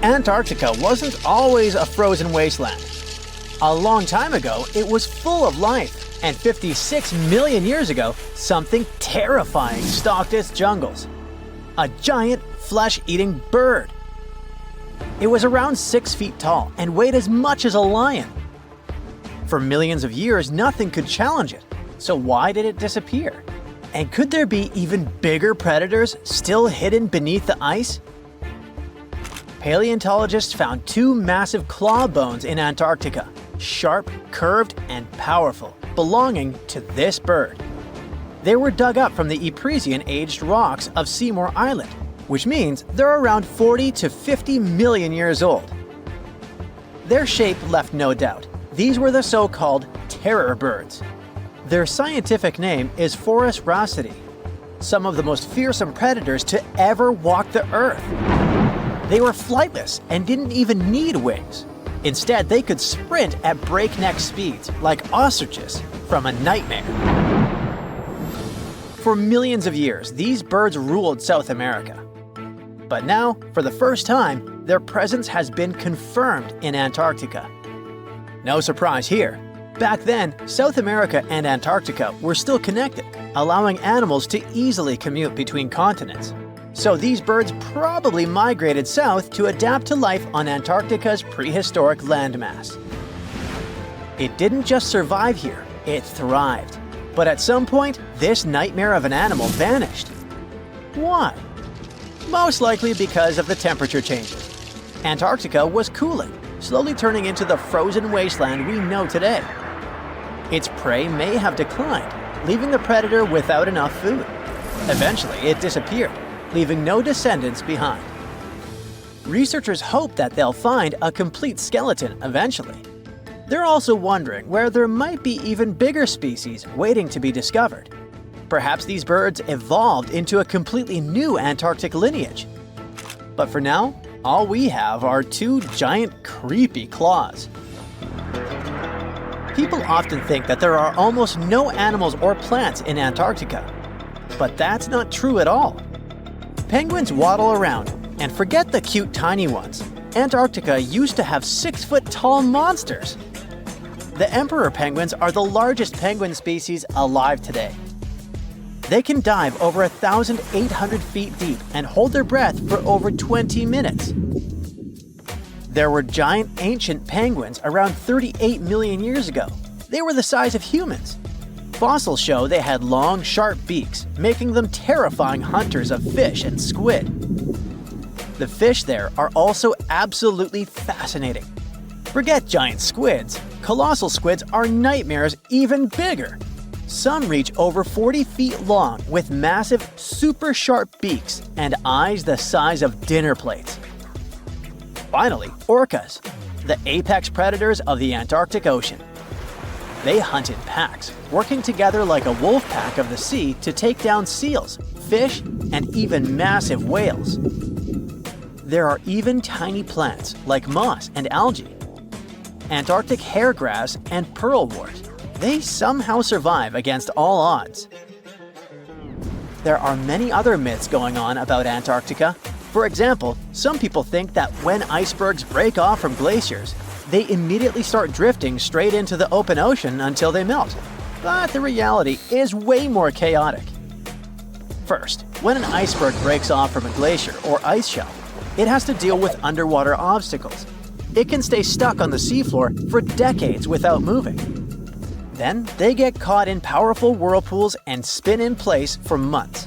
Antarctica wasn't always a frozen wasteland. A long time ago, it was full of life, and 56 million years ago, something terrifying stalked its jungles. A giant, flesh-eating bird. It was around 6 feet tall and weighed as much as a lion. For millions of years, nothing could challenge it, so why did it disappear? And could there be even bigger predators still hidden beneath the ice? Paleontologists found 2 massive claw bones in Antarctica, sharp, curved, and powerful, belonging to this bird. They were dug up from the Epresian-aged rocks of Seymour Island, which means they're around 40 to 50 million years old. Their shape left no doubt. These were the so-called terror birds. Their scientific name is Forus raceti, some of the most fearsome predators to ever walk the earth. They were flightless and didn't even need wings. Instead, they could sprint at breakneck speeds, like ostriches from a nightmare. For millions of years, these birds ruled South America. But now, for the first time, their presence has been confirmed in Antarctica. No surprise here. Back then, South America and Antarctica were still connected, allowing animals to easily commute between continents. So these birds probably migrated south to adapt to life on Antarctica's prehistoric landmass. It didn't just survive here, it thrived. But at some point, this nightmare of an animal vanished. Why? Most likely because of the temperature changes. Antarctica was cooling, slowly turning into the frozen wasteland we know today. Its prey may have declined, leaving the predator without enough food. Eventually, it disappeared, leaving no descendants behind. Researchers hope that they'll find a complete skeleton eventually. They're also wondering where there might be even bigger species waiting to be discovered. Perhaps these birds evolved into a completely new Antarctic lineage. But for now, all we have are 2 giant, creepy claws. People often think that there are almost no animals or plants in Antarctica. But that's not true at all. Penguins waddle around, and forget the cute tiny ones. Antarctica used to have 6-foot-tall monsters. The emperor penguins are the largest penguin species alive today. They can dive over 1,800 feet deep and hold their breath for over 20 minutes. There were giant ancient penguins around 38 million years ago. They were the size of humans. Fossils show they had long, sharp beaks, making them terrifying hunters of fish and squid. The fish there are also absolutely fascinating. Forget giant squids. Colossal squids are nightmares even bigger. Some reach over 40 feet long with massive, super sharp beaks and eyes the size of dinner plates. Finally, orcas, the apex predators of the Antarctic Ocean. They hunt in packs, working together like a wolf pack of the sea to take down seals, fish, and even massive whales. There are even tiny plants like moss and algae, Antarctic hairgrass and pearlwort. They somehow survive against all odds. There are many other myths going on about Antarctica. For example, some people think that when icebergs break off from glaciers, they immediately start drifting straight into the open ocean until they melt. But the reality is way more chaotic. First, when an iceberg breaks off from a glacier or ice shelf, it has to deal with underwater obstacles. It can stay stuck on the seafloor for decades without moving. Then, they get caught in powerful whirlpools and spin in place for months.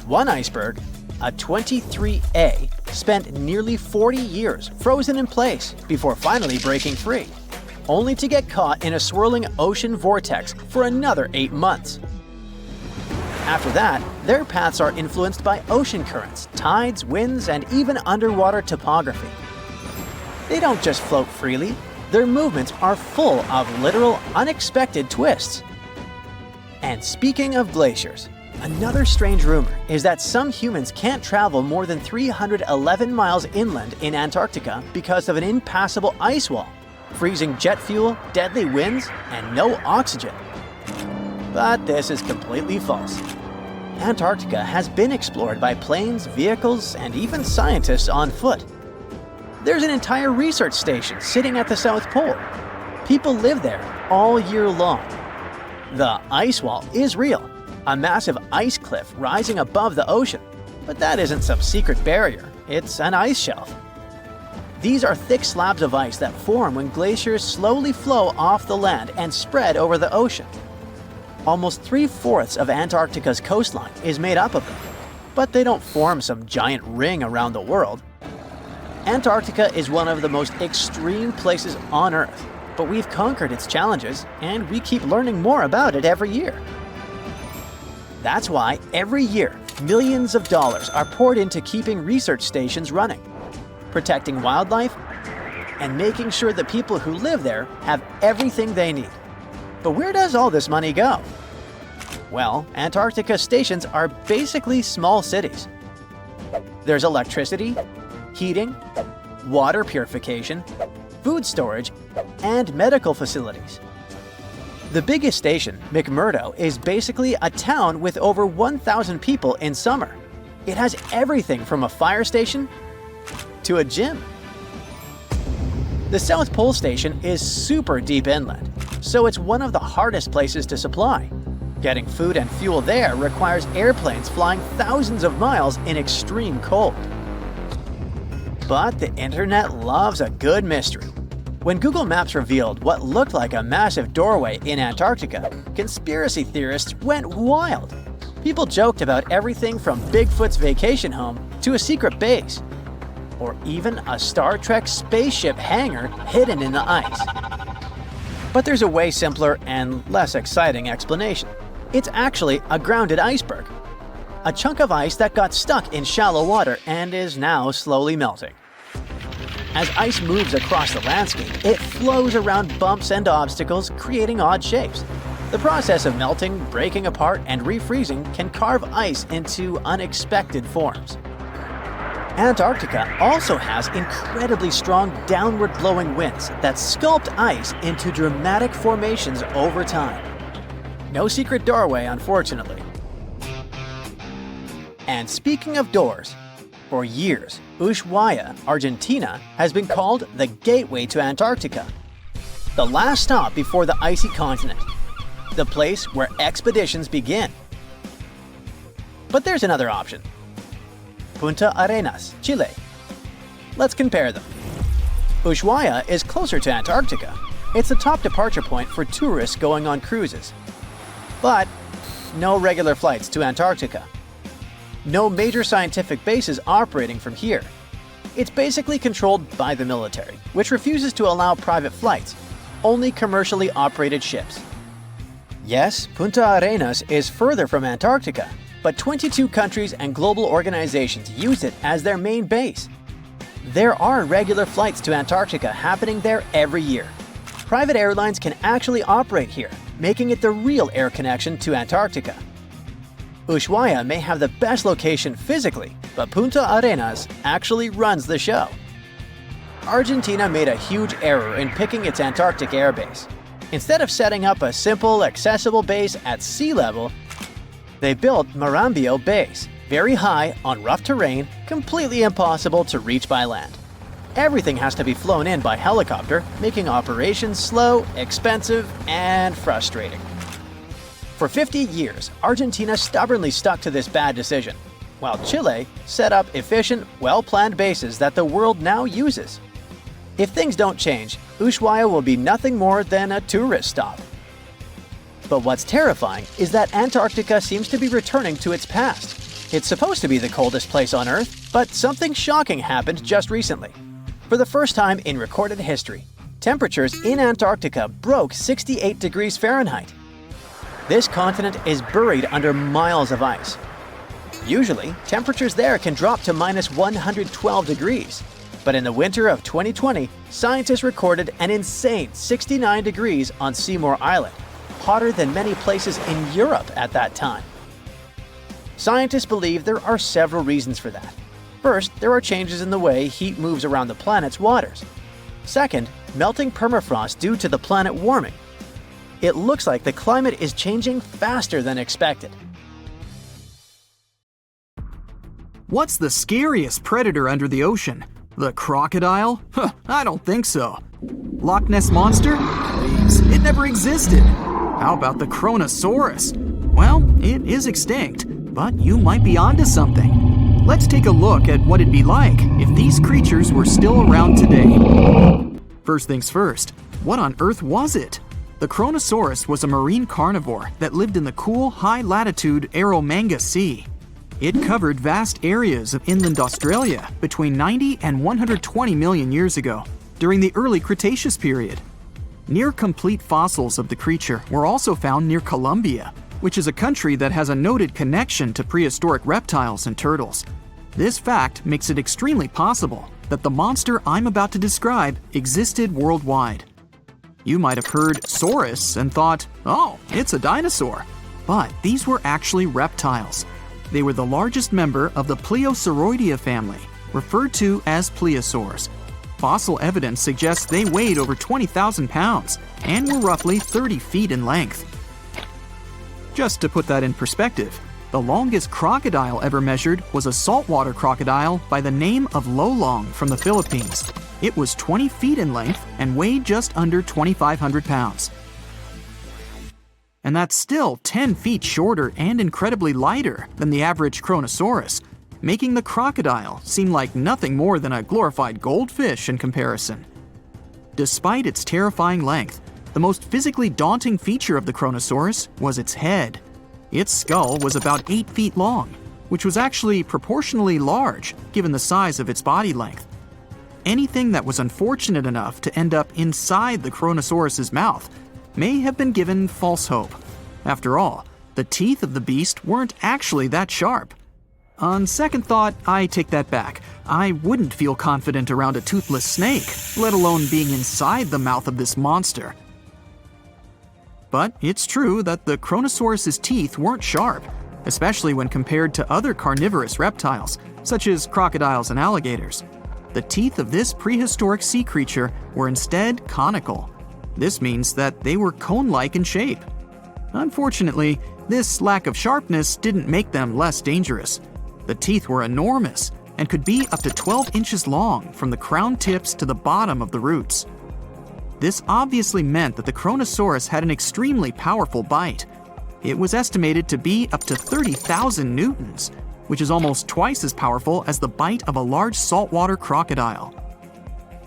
One iceberg, a 23A, spent nearly 40 years frozen in place before finally breaking free, only to get caught in a swirling ocean vortex for another 8 months. After that, their paths are influenced by ocean currents, tides, winds, and even underwater topography. They don't just float freely. Their movements are full of literal, unexpected twists. And speaking of glaciers, another strange rumor is that some humans can't travel more than 311 miles inland in Antarctica because of an impassable ice wall, freezing jet fuel, deadly winds, and no oxygen. But this is completely false. Antarctica has been explored by planes, vehicles, and even scientists on foot. There's an entire research station sitting at the South Pole. People live there all year long. The ice wall is real, a massive ice cliff rising above the ocean. But that isn't some secret barrier, it's an ice shelf. These are thick slabs of ice that form when glaciers slowly flow off the land and spread over the ocean. Almost 3/4 of Antarctica's coastline is made up of them, but they don't form some giant ring around the world. Antarctica is one of the most extreme places on Earth, but we've conquered its challenges and we keep learning more about it every year. That's why every year, millions of dollars are poured into keeping research stations running, protecting wildlife, and making sure the people who live there have everything they need. But where does all this money go? Well, Antarctica stations are basically small cities. There's electricity, heating, water purification, food storage, and medical facilities. The biggest station, McMurdo, is basically a town with over 1,000 people in summer. It has everything from a fire station to a gym. The South Pole Station is super deep inland, so it's one of the hardest places to supply. Getting food and fuel there requires airplanes flying thousands of miles in extreme cold. But the internet loves a good mystery. When Google Maps revealed what looked like a massive doorway in Antarctica, conspiracy theorists went wild. People joked about everything from Bigfoot's vacation home to a secret base, or even a Star Trek spaceship hangar hidden in the ice. But there's a way simpler and less exciting explanation. It's actually a grounded iceberg, a chunk of ice that got stuck in shallow water and is now slowly melting. As ice moves across the landscape, it flows around bumps and obstacles, creating odd shapes. The process of melting, breaking apart, and refreezing can carve ice into unexpected forms. Antarctica also has incredibly strong downward-blowing winds that sculpt ice into dramatic formations over time. No secret doorway, unfortunately. And speaking of doors, for years, Ushuaia, Argentina, has been called the gateway to Antarctica, the last stop before the icy continent, the place where expeditions begin. But there's another option. Punta Arenas, Chile. Let's compare them. Ushuaia is closer to Antarctica. It's the top departure point for tourists going on cruises. But no regular flights to Antarctica. No major scientific bases operating from here. It's basically controlled by the military, which refuses to allow private flights, only commercially operated ships. Yes, Punta Arenas is further from Antarctica, but 22 countries and global organizations use it as their main base. There are regular flights to Antarctica happening there every year. Private airlines can actually operate here, making it the real air connection to Antarctica. Ushuaia may have the best location physically, but Punta Arenas actually runs the show. Argentina made a huge error in picking its Antarctic airbase. Instead of setting up a simple, accessible base at sea level, they built Marambio Base, very high, on rough terrain, completely impossible to reach by land. Everything has to be flown in by helicopter, making operations slow, expensive, and frustrating. For 50 years, Argentina stubbornly stuck to this bad decision, while Chile set up efficient, well-planned bases that the world now uses. If things don't change, Ushuaia will be nothing more than a tourist stop. But what's terrifying is that Antarctica seems to be returning to its past. It's supposed to be the coldest place on Earth, but something shocking happened just recently. For the first time in recorded history, temperatures in Antarctica broke 68 degrees Fahrenheit. This continent is buried under miles of ice. Usually, temperatures there can drop to minus 112 degrees. But in the winter of 2020, scientists recorded an insane 69 degrees on Seymour Island, hotter than many places in Europe at that time. Scientists believe there are several reasons for that. First, there are changes in the way heat moves around the planet's waters. Second, melting permafrost due to the planet warming. It looks like the climate is changing faster than expected. What's the scariest predator under the ocean? The crocodile? Huh, I don't think so. Loch Ness Monster? Please, it never existed. How about the Kronosaurus? Well, it is extinct, but you might be onto something. Let's take a look at what it'd be like if these creatures were still around today. First things first, what on earth was it? The Kronosaurus was a marine carnivore that lived in the cool, high-latitude Eromanga Sea. It covered vast areas of inland Australia between 90 and 120 million years ago, during the early Cretaceous period. Near-complete fossils of the creature were also found near Colombia, which is a country that has a noted connection to prehistoric reptiles and turtles. This fact makes it extremely possible that the monster I'm about to describe existed worldwide. You might have heard saurus and thought, oh, it's a dinosaur. But these were actually reptiles. They were the largest member of the Plesiosauridae family, referred to as plesiosaurs. Fossil evidence suggests they weighed over 20,000 pounds and were roughly 30 feet in length. Just to put that in perspective, the longest crocodile ever measured was a saltwater crocodile by the name of Lolong from the Philippines. It was 20 feet in length and weighed just under 2,500 pounds. And that's still 10 feet shorter and incredibly lighter than the average Kronosaurus, making the crocodile seem like nothing more than a glorified goldfish in comparison. Despite its terrifying length, the most physically daunting feature of the Kronosaurus was its head. Its skull was about 8 feet long, which was actually proportionally large given the size of its body length. Anything that was unfortunate enough to end up inside the Kronosaurus's mouth may have been given false hope. After all, the teeth of the beast weren't actually that sharp. On second thought, I take that back. I wouldn't feel confident around a toothless snake, let alone being inside the mouth of this monster. But it's true that the Kronosaurus's teeth weren't sharp, especially when compared to other carnivorous reptiles, such as crocodiles and alligators. The teeth of this prehistoric sea creature were instead conical. This means that they were cone-like in shape. Unfortunately, this lack of sharpness didn't make them less dangerous. The teeth were enormous and could be up to 12 inches long from the crown tips to the bottom of the roots. This obviously meant that the Kronosaurus had an extremely powerful bite. It was estimated to be up to 30,000 newtons, which is almost twice as powerful as the bite of a large saltwater crocodile.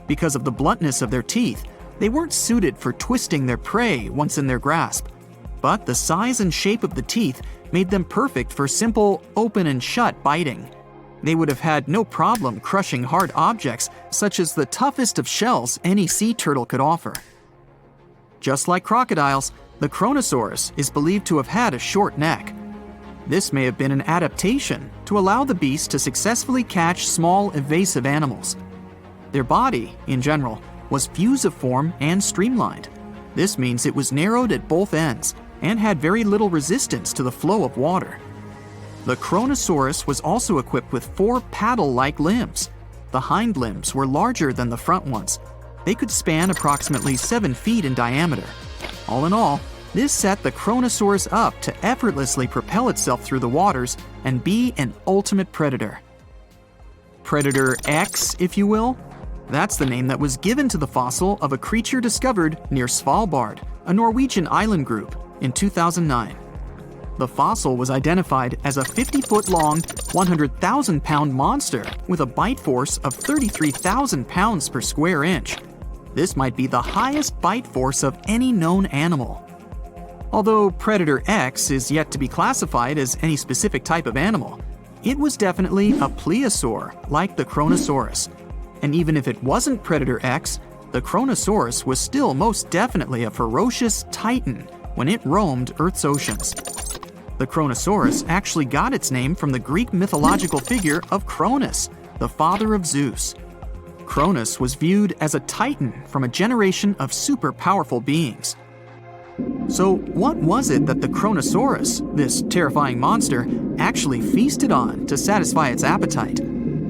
Because of the bluntness of their teeth, they weren't suited for twisting their prey once in their grasp, but the size and shape of the teeth made them perfect for simple open and shut biting. They would have had no problem crushing hard objects such as the toughest of shells any sea turtle could offer. Just like crocodiles, the Kronosaurus is believed to have had a short neck. This may have been an adaptation to allow the beast to successfully catch small, evasive animals. Their body, in general, was fusiform and streamlined. This means it was narrowed at both ends and had very little resistance to the flow of water. The Kronosaurus was also equipped with 4 paddle-like limbs. The hind limbs were larger than the front ones. They could span approximately 7 feet in diameter. All in all, this set the Kronosaurus up to effortlessly propel itself through the waters and be an ultimate predator. Predator X, if you will? That's the name that was given to the fossil of a creature discovered near Svalbard, a Norwegian island group, in 2009. The fossil was identified as a 50-foot-long, 100,000-pound monster with a bite force of 33,000 pounds per square inch. This might be the highest bite force of any known animal. Although Predator X is yet to be classified as any specific type of animal, it was definitely a plesiosaur like the Kronosaurus. And even if it wasn't Predator X, the Kronosaurus was still most definitely a ferocious titan when it roamed Earth's oceans. The Kronosaurus actually got its name from the Greek mythological figure of Cronus, the father of Zeus. Cronus was viewed as a titan from a generation of super powerful beings. So what was it that the Kronosaurus, this terrifying monster, actually feasted on to satisfy its appetite?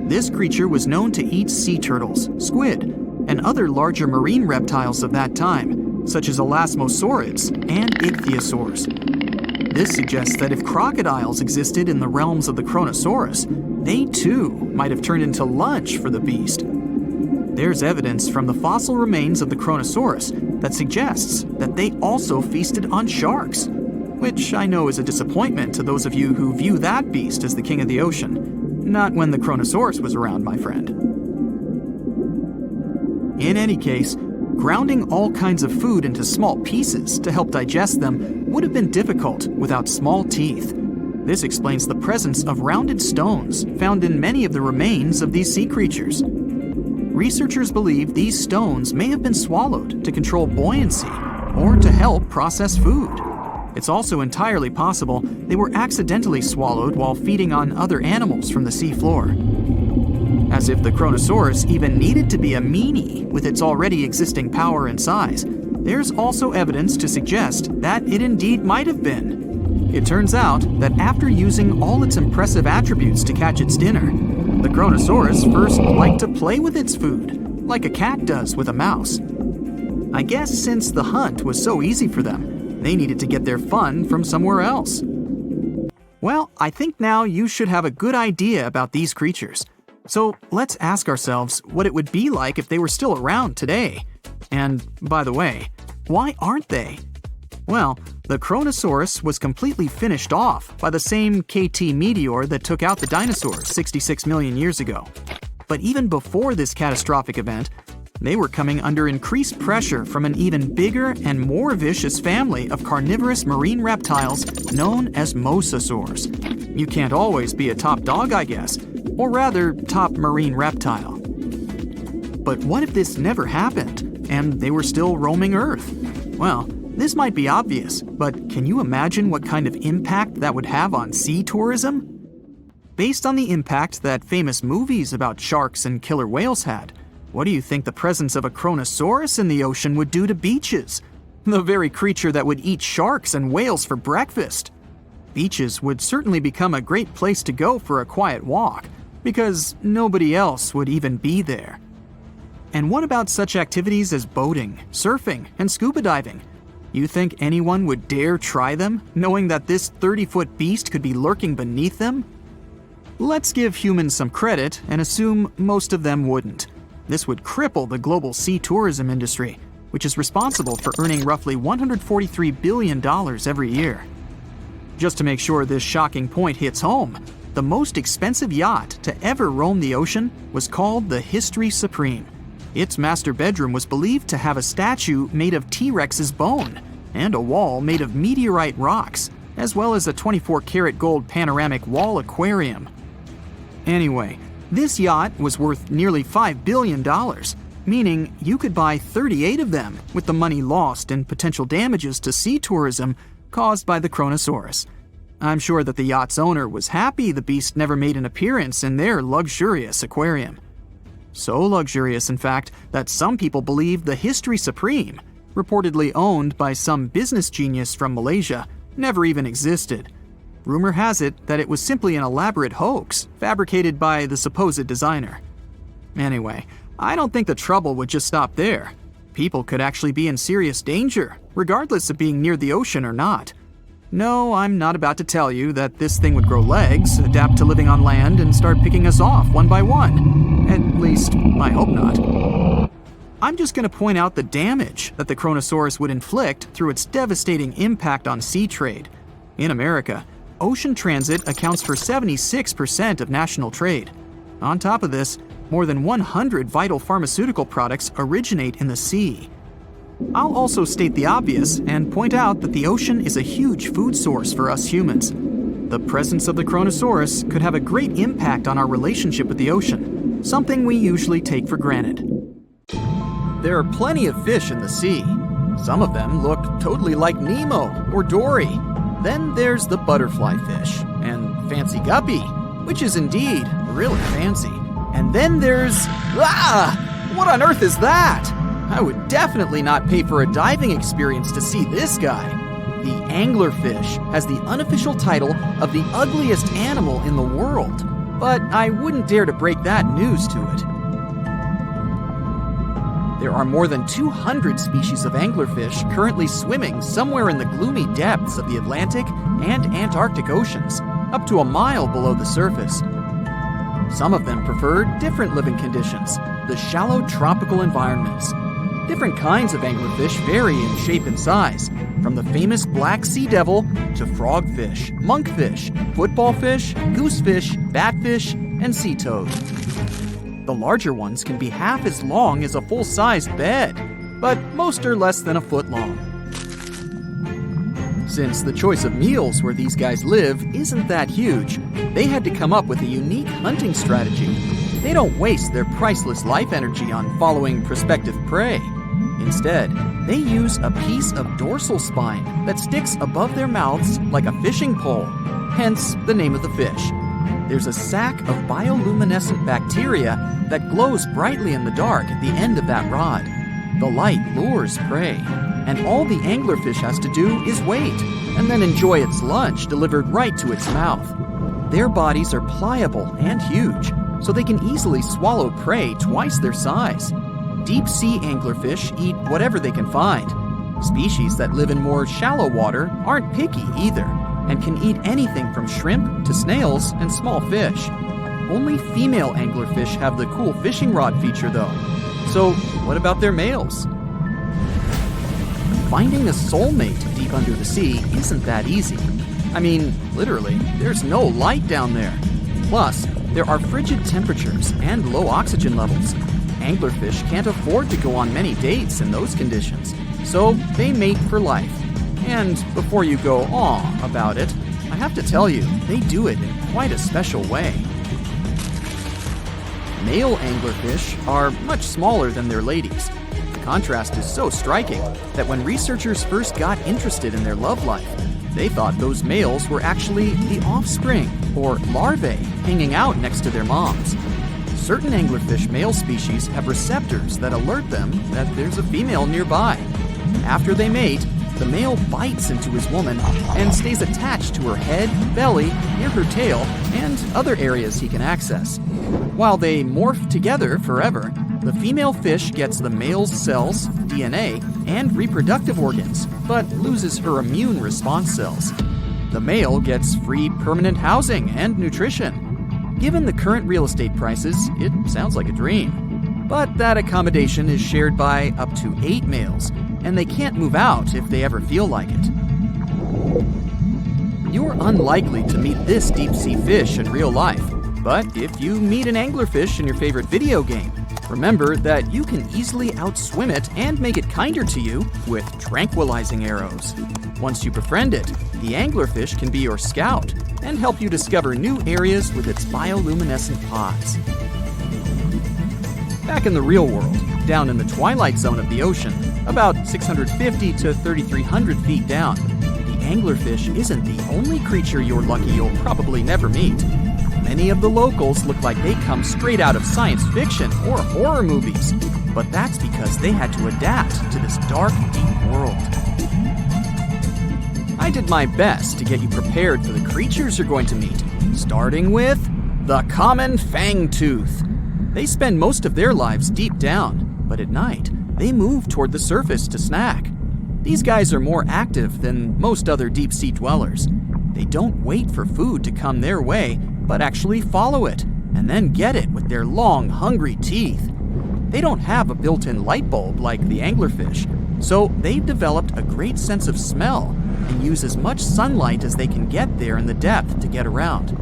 This creature was known to eat sea turtles, squid, and other larger marine reptiles of that time, such as elasmosaurids and ichthyosaurs. This suggests that if crocodiles existed in the realms of the Kronosaurus, they too might have turned into lunch for the beast. There's evidence from the fossil remains of the Kronosaurus that suggests that they also feasted on sharks, which I know is a disappointment to those of you who view that beast as the king of the ocean. Not when the Kronosaurus was around, my friend. In any case, grounding all kinds of food into small pieces to help digest them would have been difficult without small teeth. This explains the presence of rounded stones found in many of the remains of these sea creatures. Researchers believe these stones may have been swallowed to control buoyancy or to help process food. It's also entirely possible they were accidentally swallowed while feeding on other animals from the seafloor. As if the Kronosaurus even needed to be a meanie with its already existing power and size, there's also evidence to suggest that it indeed might have been. It turns out that after using all its impressive attributes to catch its dinner, the Kronosaurus first liked to play with its food, like a cat does with a mouse. I guess since the hunt was so easy for them, they needed to get their fun from somewhere else. Well, I think now you should have a good idea about these creatures. So let's ask ourselves what it would be like if they were still around today. And by the way, why aren't they? Well, the Kronosaurus was completely finished off by the same KT meteor that took out the dinosaurs 66 million years ago. But even before this catastrophic event, they were coming under increased pressure from an even bigger and more vicious family of carnivorous marine reptiles known as mosasaurs. You can't always be a top dog, I guess, or rather, top marine reptile. But what if this never happened, and they were still roaming Earth? Well, this might be obvious, but can you imagine what kind of impact that would have on sea tourism? Based on the impact that famous movies about sharks and killer whales had, what do you think the presence of a Kronosaurus in the ocean would do to beaches? The very creature that would eat sharks and whales for breakfast. Beaches would certainly become a great place to go for a quiet walk, because nobody else would even be there. And what about such activities as boating, surfing, and scuba diving? You think anyone would dare try them, knowing that this 30-foot beast could be lurking beneath them? Let's give humans some credit and assume most of them wouldn't. This would cripple the global sea tourism industry, which is responsible for earning roughly $143 billion every year. Just to make sure this shocking point hits home, the most expensive yacht to ever roam the ocean was called the History Supreme. Its master bedroom was believed to have a statue made of T-Rex's bone and a wall made of meteorite rocks, as well as a 24-karat gold panoramic wall aquarium. Anyway, this yacht was worth nearly $5 billion, meaning you could buy 38 of them with the money lost in potential damages to sea tourism caused by the Kronosaurus. I'm sure that the yacht's owner was happy the beast never made an appearance in their luxurious aquarium. So luxurious, in fact, that some people believe the History Supreme, reportedly owned by some business genius from Malaysia, never even existed. Rumor has it that it was simply an elaborate hoax fabricated by the supposed designer. Anyway, I don't think the trouble would just stop there. People could actually be in serious danger, regardless of being near the ocean or not. No, I'm not about to tell you that this thing would grow legs, adapt to living on land, and start picking us off one by one. At least, I hope not. I'm just going to point out the damage that the Kronosaurus would inflict through its devastating impact on sea trade. In America, ocean transit accounts for 76% of national trade. On top of this, more than 100 vital pharmaceutical products originate in the sea. I'll also state the obvious and point out that the ocean is a huge food source for us humans. The presence of the Kronosaurus could have a great impact on our relationship with the ocean, something we usually take for granted. There are plenty of fish in the sea. Some of them look totally like Nemo or Dory. Then there's the butterfly fish and fancy guppy, which is indeed really fancy. And then there's... what on earth is that? I would definitely not pay for a diving experience to see this guy. The anglerfish has the unofficial title of the ugliest animal in the world, but I wouldn't dare to break that news to it. There are more than 200 species of anglerfish currently swimming somewhere in the gloomy depths of the Atlantic and Antarctic Oceans, up to a mile below the surface. Some of them prefer different living conditions, the shallow tropical environments. Different kinds of anglerfish vary in shape and size, from the famous black sea devil to frogfish, monkfish, football fish, goosefish, batfish, and sea toad. The larger ones can be half as long as a full-sized bed, but most are less than a foot long. Since the choice of meals where these guys live isn't that huge, they had to come up with a unique hunting strategy. They don't waste their priceless life energy on following prospective prey. Instead, they use a piece of dorsal spine that sticks above their mouths like a fishing pole, hence the name of the fish. There's a sac of bioluminescent bacteria that glows brightly in the dark at the end of that rod. The light lures prey, and all the anglerfish has to do is wait, and then enjoy its lunch delivered right to its mouth. Their bodies are pliable and huge, so they can easily swallow prey twice their size. Deep-sea anglerfish eat whatever they can find. Species that live in more shallow water aren't picky either, and can eat anything from shrimp to snails and small fish. Only female anglerfish have the cool fishing rod feature though. So what about their males? Finding a soulmate deep under the sea isn't that easy. I mean, literally, there's no light down there. Plus, there are frigid temperatures and low oxygen levels. Anglerfish can't afford to go on many dates in those conditions, so they mate for life. And before you go aw about it, I have to tell you, they do it in quite a special way. Male anglerfish are much smaller than their ladies. The contrast is so striking that when researchers first got interested in their love life, they thought those males were actually the offspring, or larvae, hanging out next to their moms. Certain anglerfish male species have receptors that alert them that there's a female nearby. After they mate, the male bites into his woman and stays attached to her head, belly, near her tail, and other areas he can access. While they morph together forever, the female fish gets the male's cells, DNA, and reproductive organs, but loses her immune response cells. The male gets free permanent housing and nutrition. Given the current real estate prices, it sounds like a dream. But that accommodation is shared by up to 8 males, and they can't move out if they ever feel like it. You're unlikely to meet this deep-sea fish in real life, but if you meet an anglerfish in your favorite video game, remember that you can easily outswim it and make it kinder to you with tranquilizing arrows. Once you befriend it, the anglerfish can be your scout and help you discover new areas with its bioluminescent pods. Back in the real world, down in the twilight zone of the ocean, about 650 to 3,300 feet down, the anglerfish isn't the only creature you're lucky you'll probably never meet. Many of the locals look like they come straight out of science fiction or horror movies, but that's because they had to adapt to this dark, deep world. I did my best to get you prepared for the creatures you're going to meet, starting with the common fangtooth. They spend most of their lives deep down, but at night, they move toward the surface to snack. These guys are more active than most other deep-sea dwellers. They don't wait for food to come their way, but actually follow it, and then get it with their long, hungry teeth. They don't have a built-in light bulb like the anglerfish, so they've developed a great sense of smell and use as much sunlight as they can get there in the depth to get around.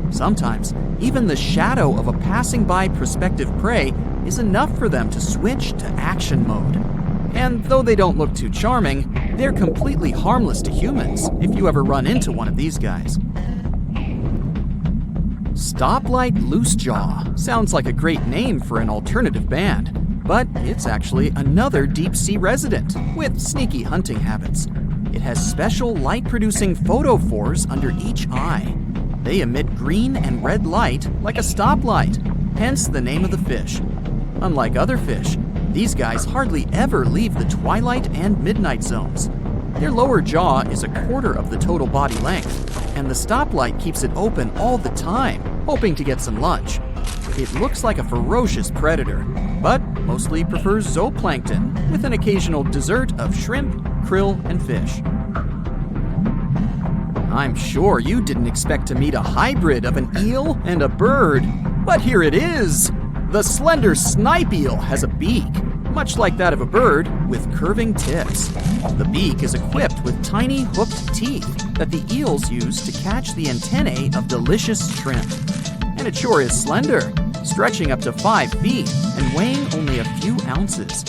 Sometimes, even the shadow of a passing by prospective prey is enough for them to switch to action mode. And though they don't look too charming, they're completely harmless to humans if you ever run into one of these guys. Stoplight Loosejaw sounds like a great name for an alternative band, but it's actually another deep-sea resident with sneaky hunting habits. It has special light-producing photophores under each eye. They emit green and red light like a stoplight, hence the name of the fish. Unlike other fish, these guys hardly ever leave the twilight and midnight zones. Their lower jaw is a quarter of the total body length, and the stoplight keeps it open all the time, hoping to get some lunch. It looks like a ferocious predator, but mostly prefers zooplankton with an occasional dessert of shrimp, krill, and fish. I'm sure you didn't expect to meet a hybrid of an eel and a bird. But here it is! The slender snipe eel has a beak, much like that of a bird, with curving tips. The beak is equipped with tiny hooked teeth that the eels use to catch the antennae of delicious shrimp. And it sure is slender, stretching up to 5 feet and weighing only a few ounces.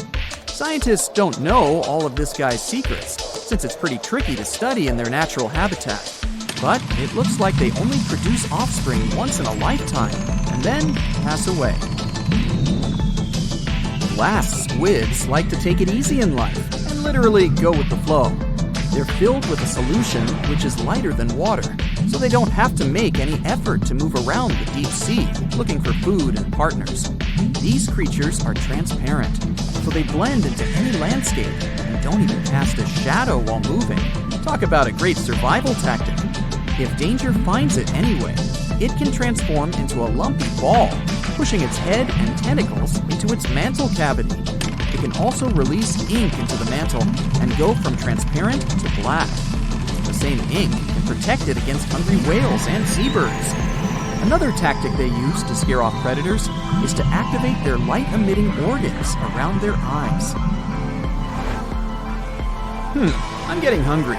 Scientists don't know all of this guy's secrets, since it's pretty tricky to study in their natural habitat. But it looks like they only produce offspring once in a lifetime, and then pass away. Glass squids like to take it easy in life and literally go with the flow. They're filled with a solution which is lighter than water, so they don't have to make any effort to move around the deep sea looking for food and partners. These creatures are transparent, so they blend into any landscape and don't even cast a shadow while moving. Talk about a great survival tactic. If danger finds it anyway, it can transform into a lumpy ball, pushing its head and tentacles into its mantle cavity. It can also release ink into the mantle and go from transparent to black. The same ink can protect it against hungry whales and seabirds. Another tactic they use to scare off predators is to activate their light-emitting organs around their eyes. I'm getting hungry.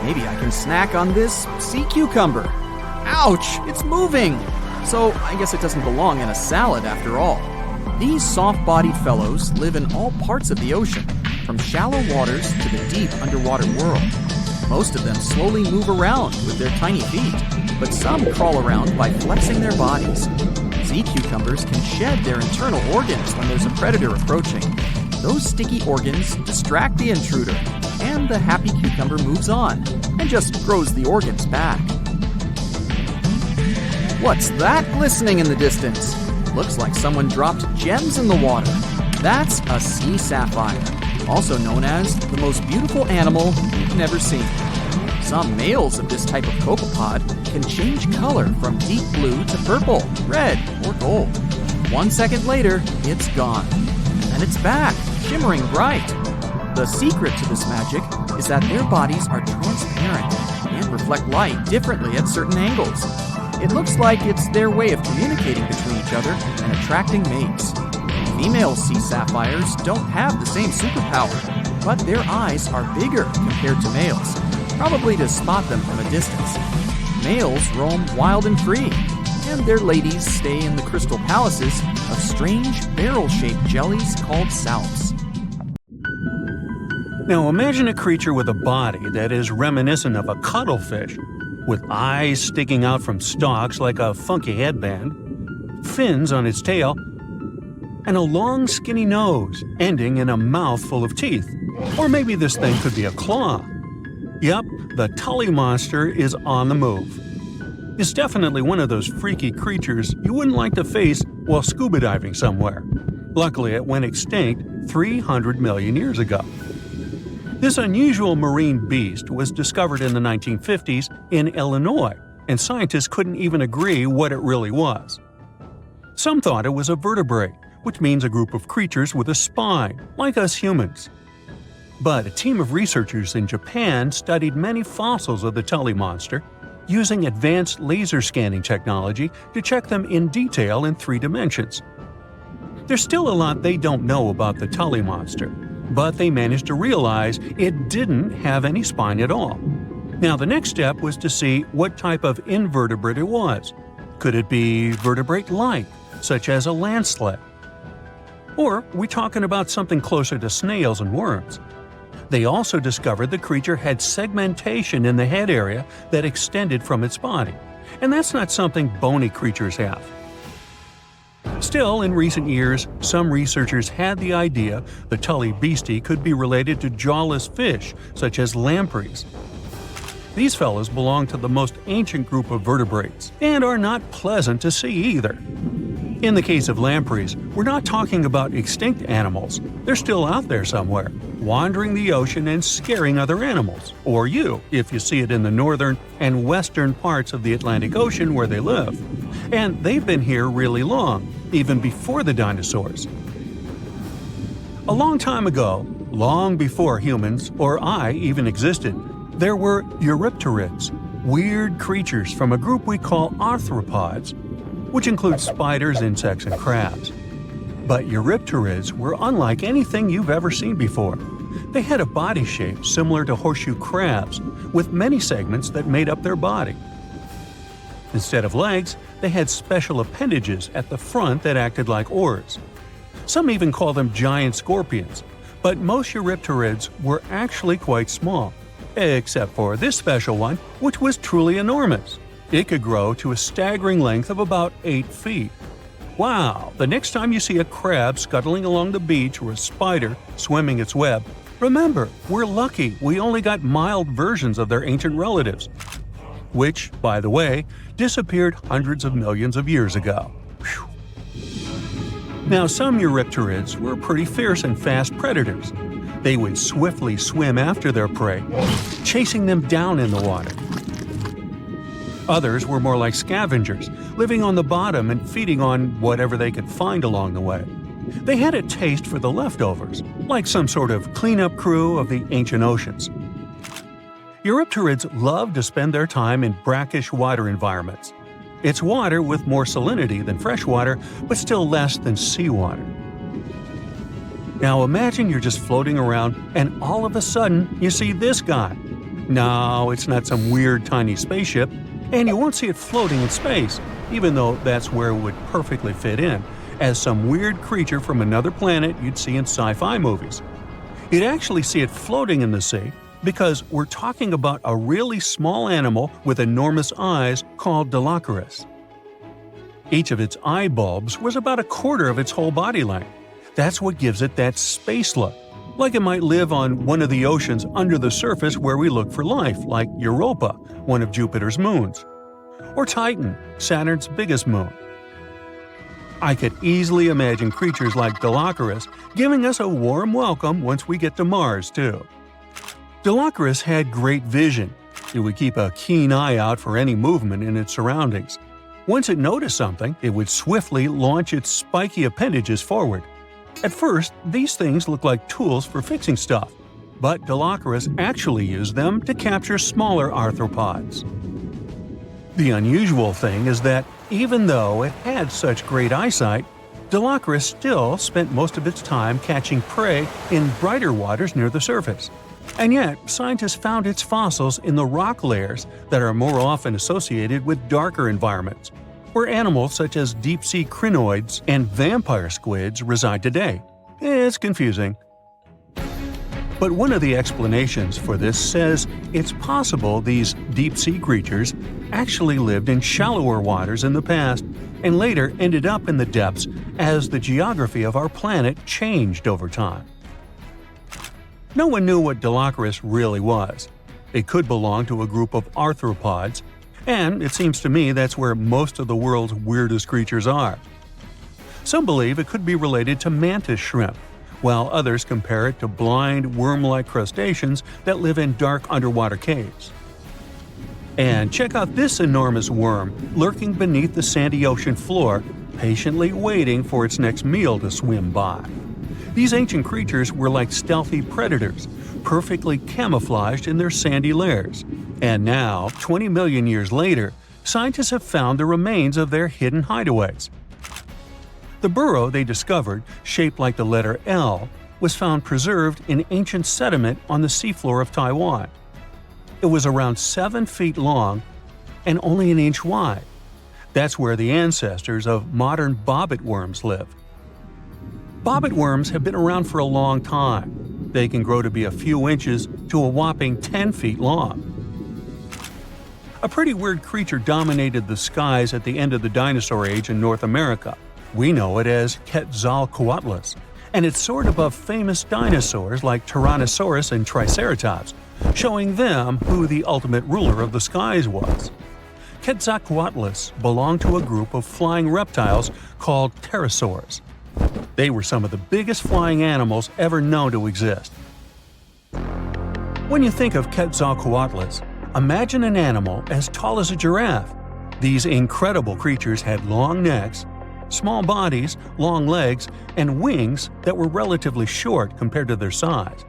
Maybe I can snack on this sea cucumber. Ouch, it's moving! So I guess it doesn't belong in a salad after all. These soft-bodied fellows live in all parts of the ocean, from shallow waters to the deep underwater world. Most of them slowly move around with their tiny feet, but some crawl around by flexing their bodies. Sea cucumbers can shed their internal organs when there's a predator approaching. Those sticky organs distract the intruder, and the happy cucumber moves on and just grows the organs back. What's that glistening in the distance? Looks like someone dropped gems in the water. That's a sea sapphire, also known as the most beautiful animal you've never seen. Some males of this type of copepod can change color from deep blue to purple, red, or gold. 1 second later, it's gone. And it's back, shimmering bright. The secret to this magic is that their bodies are transparent and reflect light differently at certain angles. It looks like it's their way of communicating between each other and attracting mates. Female sea sapphires don't have the same superpower, but their eyes are bigger compared to males, probably to spot them from a distance. Males roam wild and free, and their ladies stay in the crystal palaces of strange barrel-shaped jellies called salps. Now imagine a creature with a body that is reminiscent of a cuttlefish, with eyes sticking out from stalks like a funky headband, fins on its tail, and a long skinny nose ending in a mouth full of teeth. Or maybe this thing could be a claw. Yep, the Tully monster is on the move. It's definitely one of those freaky creatures you wouldn't like to face while scuba diving somewhere. Luckily, it went extinct 300 million years ago. This unusual marine beast was discovered in the 1950s in Illinois, and scientists couldn't even agree what it really was. Some thought it was a vertebrate, which means a group of creatures with a spine, like us humans. But a team of researchers in Japan studied many fossils of the Tully monster, using advanced laser scanning technology to check them in detail in 3 dimensions. There's still a lot they don't know about the Tully monster, but they managed to realize it didn't have any spine at all. Now the next step was to see what type of invertebrate it was. Could it be vertebrate-like, such as a land sled? Or are we talking about something closer to snails and worms? They also discovered the creature had segmentation in the head area that extended from its body, and that's not something bony creatures have. Still, in recent years, some researchers had the idea the Tully beastie could be related to jawless fish, such as lampreys. These fellows belong to the most ancient group of vertebrates, and are not pleasant to see either. In the case of lampreys, we're not talking about extinct animals. They're still out there somewhere, wandering the ocean and scaring other animals, or you, if you see it in the northern and western parts of the Atlantic Ocean where they live. And they've been here really long, even before the dinosaurs. A long time ago, long before humans or I even existed, there were eurypterids, weird creatures from a group we call arthropods. which includes spiders, insects, and crabs. But Eurypterids were unlike anything you've ever seen before. They had a body shape similar to horseshoe crabs, with many segments that made up their body. Instead of legs, they had special appendages at the front that acted like oars. Some even call them giant scorpions, but most Eurypterids were actually quite small, except for this special one, which was truly enormous. It could grow to a staggering length of about 8 feet. Wow! The next time you see a crab scuttling along the beach or a spider swimming its web, remember, we're lucky we only got mild versions of their ancient relatives, which, by the way, disappeared hundreds of millions of years ago. Whew. Now, some Eurypterids were pretty fierce and fast predators. They would swiftly swim after their prey, chasing them down in the water. Others were more like scavengers, living on the bottom and feeding on whatever they could find along the way. They had a taste for the leftovers, like some sort of cleanup crew of the ancient oceans. Eurypterids loved to spend their time in brackish water environments. It's water with more salinity than fresh water, but still less than seawater. Now imagine you're just floating around and all of a sudden you see this guy. No, it's not some weird tiny spaceship, and you won't see it floating in space, even though that's where it would perfectly fit in, as some weird creature from another planet you'd see in sci-fi movies. You'd actually see it floating in the sea, because we're talking about a really small animal with enormous eyes called Dilophosaurus. Each of its eye bulbs was about a quarter of its whole body length. That's what gives it that space look, like it might live on one of the oceans under the surface where we look for life, like Europa, one of Jupiter's moons, or Titan, Saturn's biggest moon. I could easily imagine creatures like Dilophosaurus giving us a warm welcome once we get to Mars, too. Dilophosaurus had great vision. It would keep a keen eye out for any movement in its surroundings. Once it noticed something, it would swiftly launch its spiky appendages forward. At first, these things looked like tools for fixing stuff, but Dilophosaurus actually used them to capture smaller arthropods. The unusual thing is that even though it had such great eyesight, Dilophosaurus still spent most of its time catching prey in brighter waters near the surface. And yet, scientists found its fossils in the rock layers that are more often associated with darker environments, where animals such as deep-sea crinoids and vampire squids reside today. It's confusing. But one of the explanations for this says it's possible these deep-sea creatures actually lived in shallower waters in the past and later ended up in the depths as the geography of our planet changed over time. No one knew what Dilophosaurus really was. It could belong to a group of arthropods, and it seems to me that's where most of the world's weirdest creatures are. Some believe it could be related to mantis shrimp, while others compare it to blind, worm-like crustaceans that live in dark underwater caves. And check out this enormous worm lurking beneath the sandy ocean floor, patiently waiting for its next meal to swim by. These ancient creatures were like stealthy predators, perfectly camouflaged in their sandy lairs. And now, 20 million years later, scientists have found the remains of their hidden hideaways. The burrow they discovered, shaped like the letter L, was found preserved in ancient sediment on the seafloor of Taiwan. It was around 7 feet long and only an inch wide. That's where the ancestors of modern bobbit worms live. Bobbit worms have been around for a long time. They can grow to be a few inches to a whopping 10 feet long. A pretty weird creature dominated the skies at the end of the dinosaur age in North America. We know it as Quetzalcoatlus, and it soared above famous dinosaurs like Tyrannosaurus and Triceratops, showing them who the ultimate ruler of the skies was. Quetzalcoatlus belonged to a group of flying reptiles called pterosaurs. They were some of the biggest flying animals ever known to exist. When you think of Quetzalcoatlus, imagine an animal as tall as a giraffe. These incredible creatures had long necks, small bodies, long legs, and wings that were relatively short compared to their size.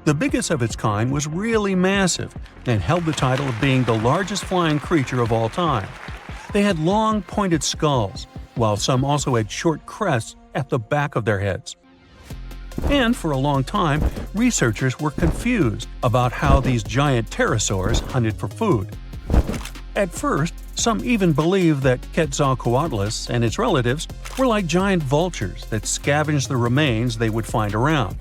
The biggest of its kind was really massive and held the title of being the largest flying creature of all time. They had long, pointed skulls, while some also had short crests at the back of their heads. And for a long time, researchers were confused about how these giant pterosaurs hunted for food. At first, some even believed that Quetzalcoatlus and its relatives were like giant vultures that scavenged the remains they would find around.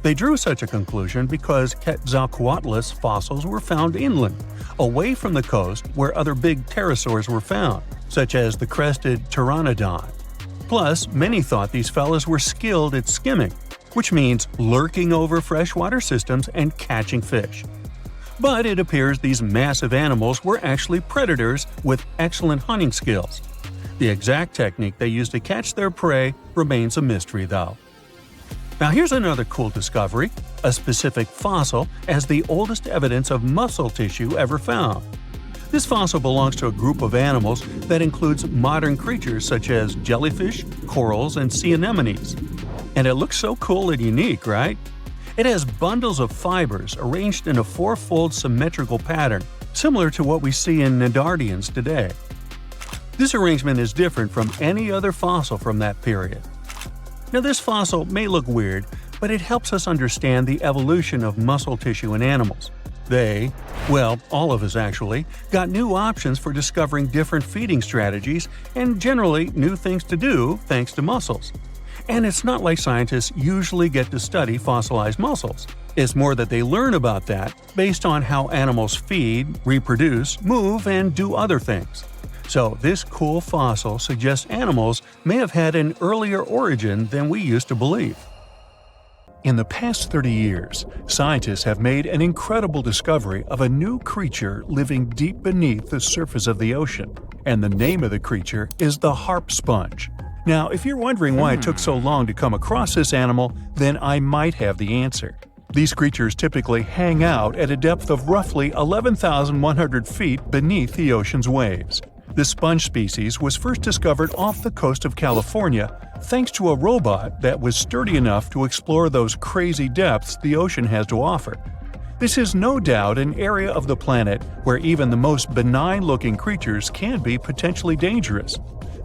They drew such a conclusion because Quetzalcoatlus fossils were found inland, away from the coast where other big pterosaurs were found, such as the crested pteranodon. Plus, many thought these fellas were skilled at skimming, which means lurking over freshwater systems and catching fish. But it appears these massive animals were actually predators with excellent hunting skills. The exact technique they used to catch their prey remains a mystery, though. Now here's another cool discovery, a specific fossil as the oldest evidence of muscle tissue ever found. This fossil belongs to a group of animals that includes modern creatures such as jellyfish, corals, and sea anemones. And it looks so cool and unique, right? It has bundles of fibers arranged in a four-fold symmetrical pattern, similar to what we see in Nedardians today. This arrangement is different from any other fossil from that period. Now this fossil may look weird, but it helps us understand the evolution of muscle tissue in animals. They, well, all of us actually, got new options for discovering different feeding strategies and generally new things to do thanks to muscles. And it's not like scientists usually get to study fossilized muscles. It's more that they learn about that based on how animals feed, reproduce, move, and do other things. So this cool fossil suggests animals may have had an earlier origin than we used to believe. In the past 30 years, scientists have made an incredible discovery of a new creature living deep beneath the surface of the ocean, and the name of the creature is the harp sponge. Now, if you're wondering why it took so long to come across this animal, then I might have the answer. These creatures typically hang out at a depth of roughly 11,100 feet beneath the ocean's waves. This sponge species was first discovered off the coast of California thanks to a robot that was sturdy enough to explore those crazy depths the ocean has to offer. This is no doubt an area of the planet where even the most benign-looking creatures can be potentially dangerous.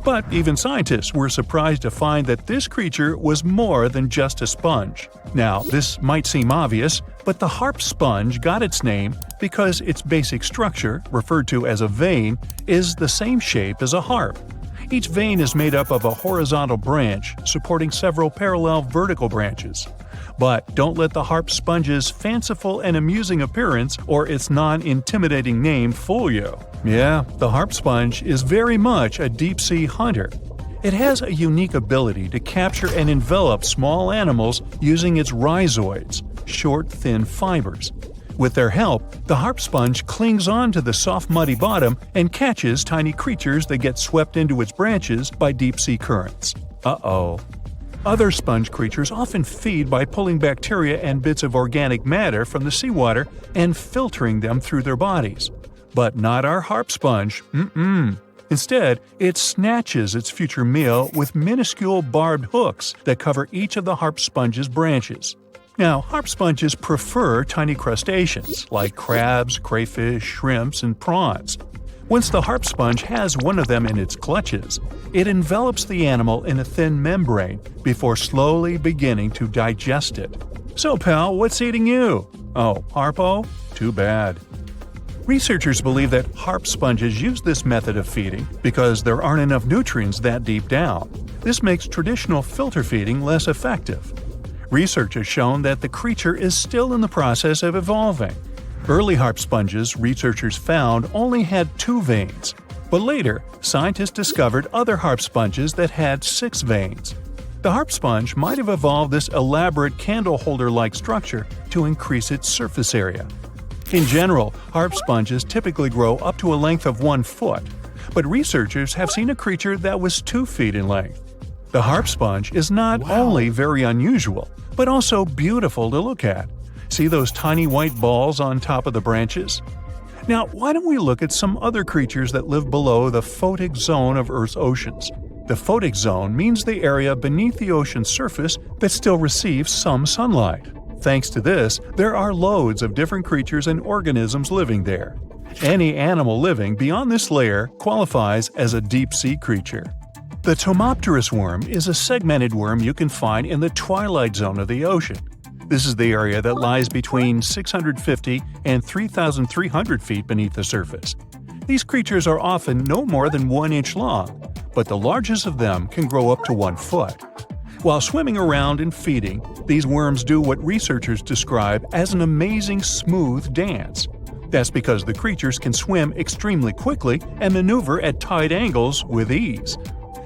But even scientists were surprised to find that this creature was more than just a sponge. Now, this might seem obvious, but the harp sponge got its name because its basic structure, referred to as a vein, is the same shape as a harp. Each vein is made up of a horizontal branch supporting several parallel vertical branches. But don't let the harp sponge's fanciful and amusing appearance or its non-intimidating name fool you. Yeah, the harp sponge is very much a deep-sea hunter. It has a unique ability to capture and envelop small animals using its rhizoids, short, thin fibers. With their help, the harp sponge clings on to the soft, muddy bottom and catches tiny creatures that get swept into its branches by deep-sea currents. Uh-oh. Other sponge creatures often feed by pulling bacteria and bits of organic matter from the seawater and filtering them through their bodies. But not our harp sponge. Instead, it snatches its future meal with minuscule barbed hooks that cover each of the harp sponge's branches. Now, harp sponges prefer tiny crustaceans like crabs, crayfish, shrimps, and prawns. Once the harp sponge has one of them in its clutches, it envelops the animal in a thin membrane before slowly beginning to digest it. So, pal, what's eating you? Oh, Harpo? Too bad. Researchers believe that harp sponges use this method of feeding because there aren't enough nutrients that deep down. This makes traditional filter feeding less effective. Research has shown that the creature is still in the process of evolving. Early harp sponges, researchers found, only had 2 veins. But later, scientists discovered other harp sponges that had 6 veins. The harp sponge might have evolved this elaborate candle holder-like structure to increase its surface area. In general, harp sponges typically grow up to a length of 1 foot, but researchers have seen a creature that was 2 feet in length. The harp sponge is not only very unusual, but also beautiful to look at. See those tiny white balls on top of the branches? Now, why don't we look at some other creatures that live below the photic zone of Earth's oceans? The photic zone means the area beneath the ocean's surface that still receives some sunlight. Thanks to this, there are loads of different creatures and organisms living there. Any animal living beyond this layer qualifies as a deep-sea creature. The Tomopterus worm is a segmented worm you can find in the twilight zone of the ocean. This is the area that lies between 650 and 3,300 feet beneath the surface. These creatures are often no more than 1 inch long, but the largest of them can grow up to 1 foot. While swimming around and feeding, these worms do what researchers describe as an amazing smooth dance. That's because the creatures can swim extremely quickly and maneuver at tight angles with ease.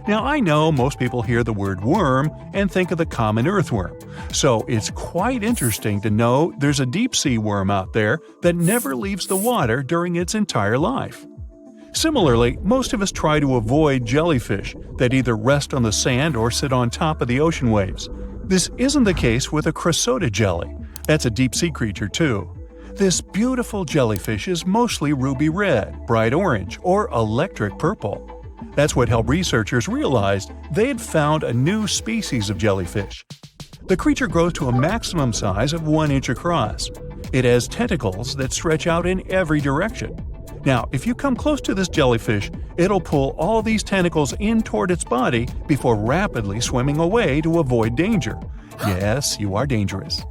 Now, I know most people hear the word worm and think of the common earthworm, so it's quite interesting to know there's a deep-sea worm out there that never leaves the water during its entire life. Similarly, most of us try to avoid jellyfish that either rest on the sand or sit on top of the ocean waves. This isn't the case with a crocodile jelly. That's a deep-sea creature too. This beautiful jellyfish is mostly ruby red, bright orange, or electric purple. That's what helped researchers realize they had found a new species of jellyfish. The creature grows to a maximum size of 1 inch across. It has tentacles that stretch out in every direction. Now, if you come close to this jellyfish, it'll pull all these tentacles in toward its body before rapidly swimming away to avoid danger. Yes, you are dangerous.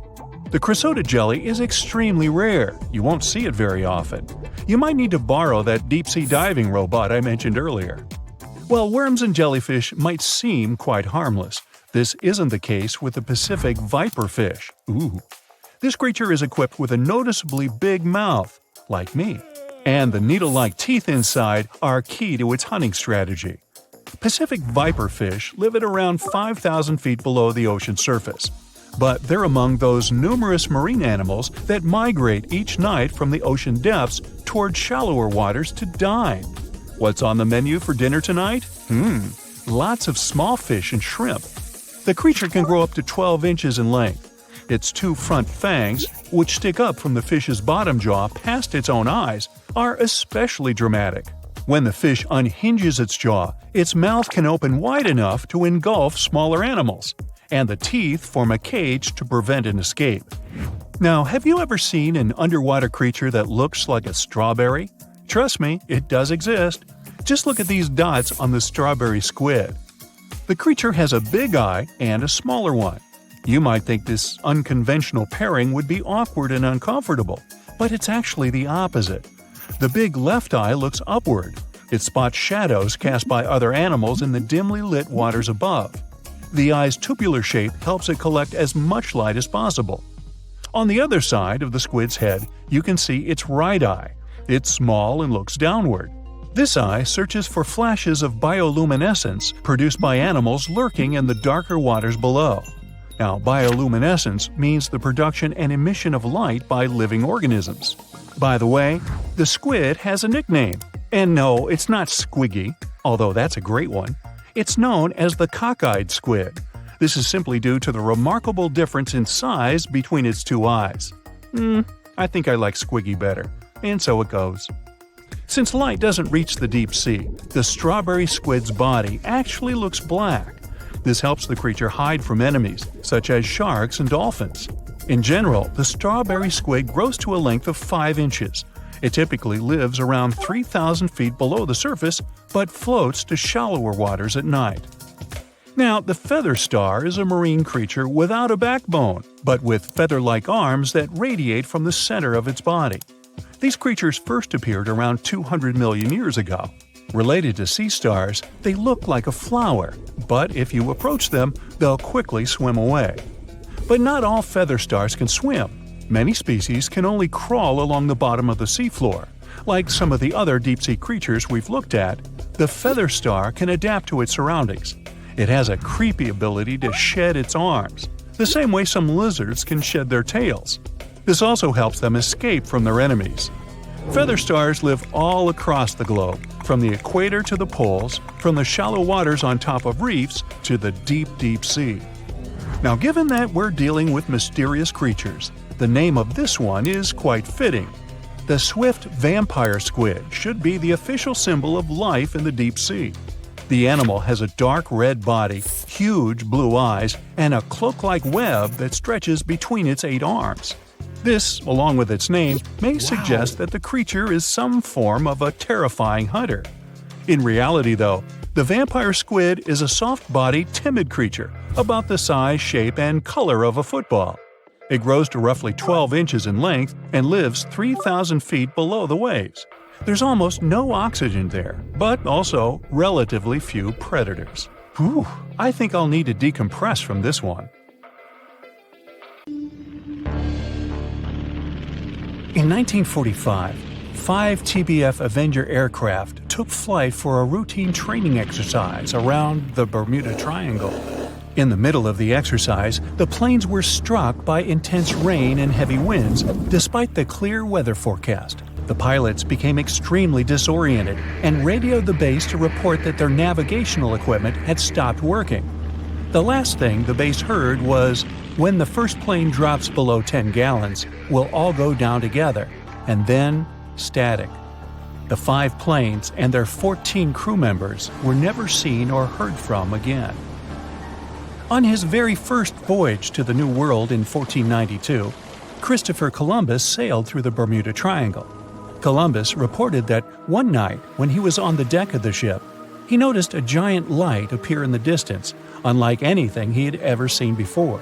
The crocodile jelly is extremely rare. You won't see it very often. You might need to borrow that deep-sea diving robot I mentioned earlier. While worms and jellyfish might seem quite harmless, this isn't the case with the Pacific viperfish. Ooh. This creature is equipped with a noticeably big mouth, like me, and the needle-like teeth inside are key to its hunting strategy. Pacific viperfish live at around 5,000 feet below the ocean surface, but they're among those numerous marine animals that migrate each night from the ocean depths toward shallower waters to dine. What's on the menu for dinner tonight? Lots of small fish and shrimp. The creature can grow up to 12 inches in length. Its 2 front fangs, which stick up from the fish's bottom jaw past its own eyes, are especially dramatic. When the fish unhinges its jaw, its mouth can open wide enough to engulf smaller animals, and the teeth form a cage to prevent an escape. Now, have you ever seen an underwater creature that looks like a strawberry? Trust me, it does exist. Just look at these dots on the strawberry squid. The creature has a big eye and a smaller one. You might think this unconventional pairing would be awkward and uncomfortable, but it's actually the opposite. The big left eye looks upward. It spots shadows cast by other animals in the dimly lit waters above. The eye's tubular shape helps it collect as much light as possible. On the other side of the squid's head, you can see its right eye. It's small and looks downward. This eye searches for flashes of bioluminescence produced by animals lurking in the darker waters below. Now, bioluminescence means the production and emission of light by living organisms. By the way, the squid has a nickname. And no, it's not Squiggy, although that's a great one. It's known as the cockeyed squid. This is simply due to the remarkable difference in size between its 2 eyes. I think I like Squiggy better. And so it goes. Since light doesn't reach the deep sea, the strawberry squid's body actually looks black. This helps the creature hide from enemies, such as sharks and dolphins. In general, the strawberry squid grows to a length of 5 inches. It typically lives around 3,000 feet below the surface, but floats to shallower waters at night. Now, the feather star is a marine creature without a backbone, but with feather-like arms that radiate from the center of its body. These creatures first appeared around 200 million years ago. Related to sea stars, they look like a flower, but if you approach them, they'll quickly swim away. But not all feather stars can swim. Many species can only crawl along the bottom of the seafloor. Like some of the other deep-sea creatures we've looked at, the feather star can adapt to its surroundings. It has a creepy ability to shed its arms, the same way some lizards can shed their tails. This also helps them escape from their enemies. Feather stars live all across the globe, from the equator to the poles, from the shallow waters on top of reefs to the deep, deep sea. Now, given that we're dealing with mysterious creatures, the name of this one is quite fitting. The swift vampire squid should be the official symbol of life in the deep sea. The animal has a dark red body, huge blue eyes, and a cloak-like web that stretches between its 8 arms. This, along with its name, may suggest that the creature is some form of a terrifying hunter. In reality, though, the vampire squid is a soft-bodied, timid creature, about the size, shape, and color of a football. It grows to roughly 12 inches in length and lives 3,000 feet below the waves. There's almost no oxygen there, but also relatively few predators. Whew, I think I'll need to decompress from this one. In 1945, 5 TBF Avenger aircraft took flight for a routine training exercise around the Bermuda Triangle. In the middle of the exercise, the planes were struck by intense rain and heavy winds, despite the clear weather forecast. The pilots became extremely disoriented and radioed the base to report that their navigational equipment had stopped working. The last thing the base heard was, "When the first plane drops below 10 gallons, we'll all go down together," and then static. The 5 planes and their 14 crew members were never seen or heard from again. On his very first voyage to the New World in 1492, Christopher Columbus sailed through the Bermuda Triangle. Columbus reported that one night when he was on the deck of the ship, he noticed a giant light appear in the distance, unlike anything he had ever seen before.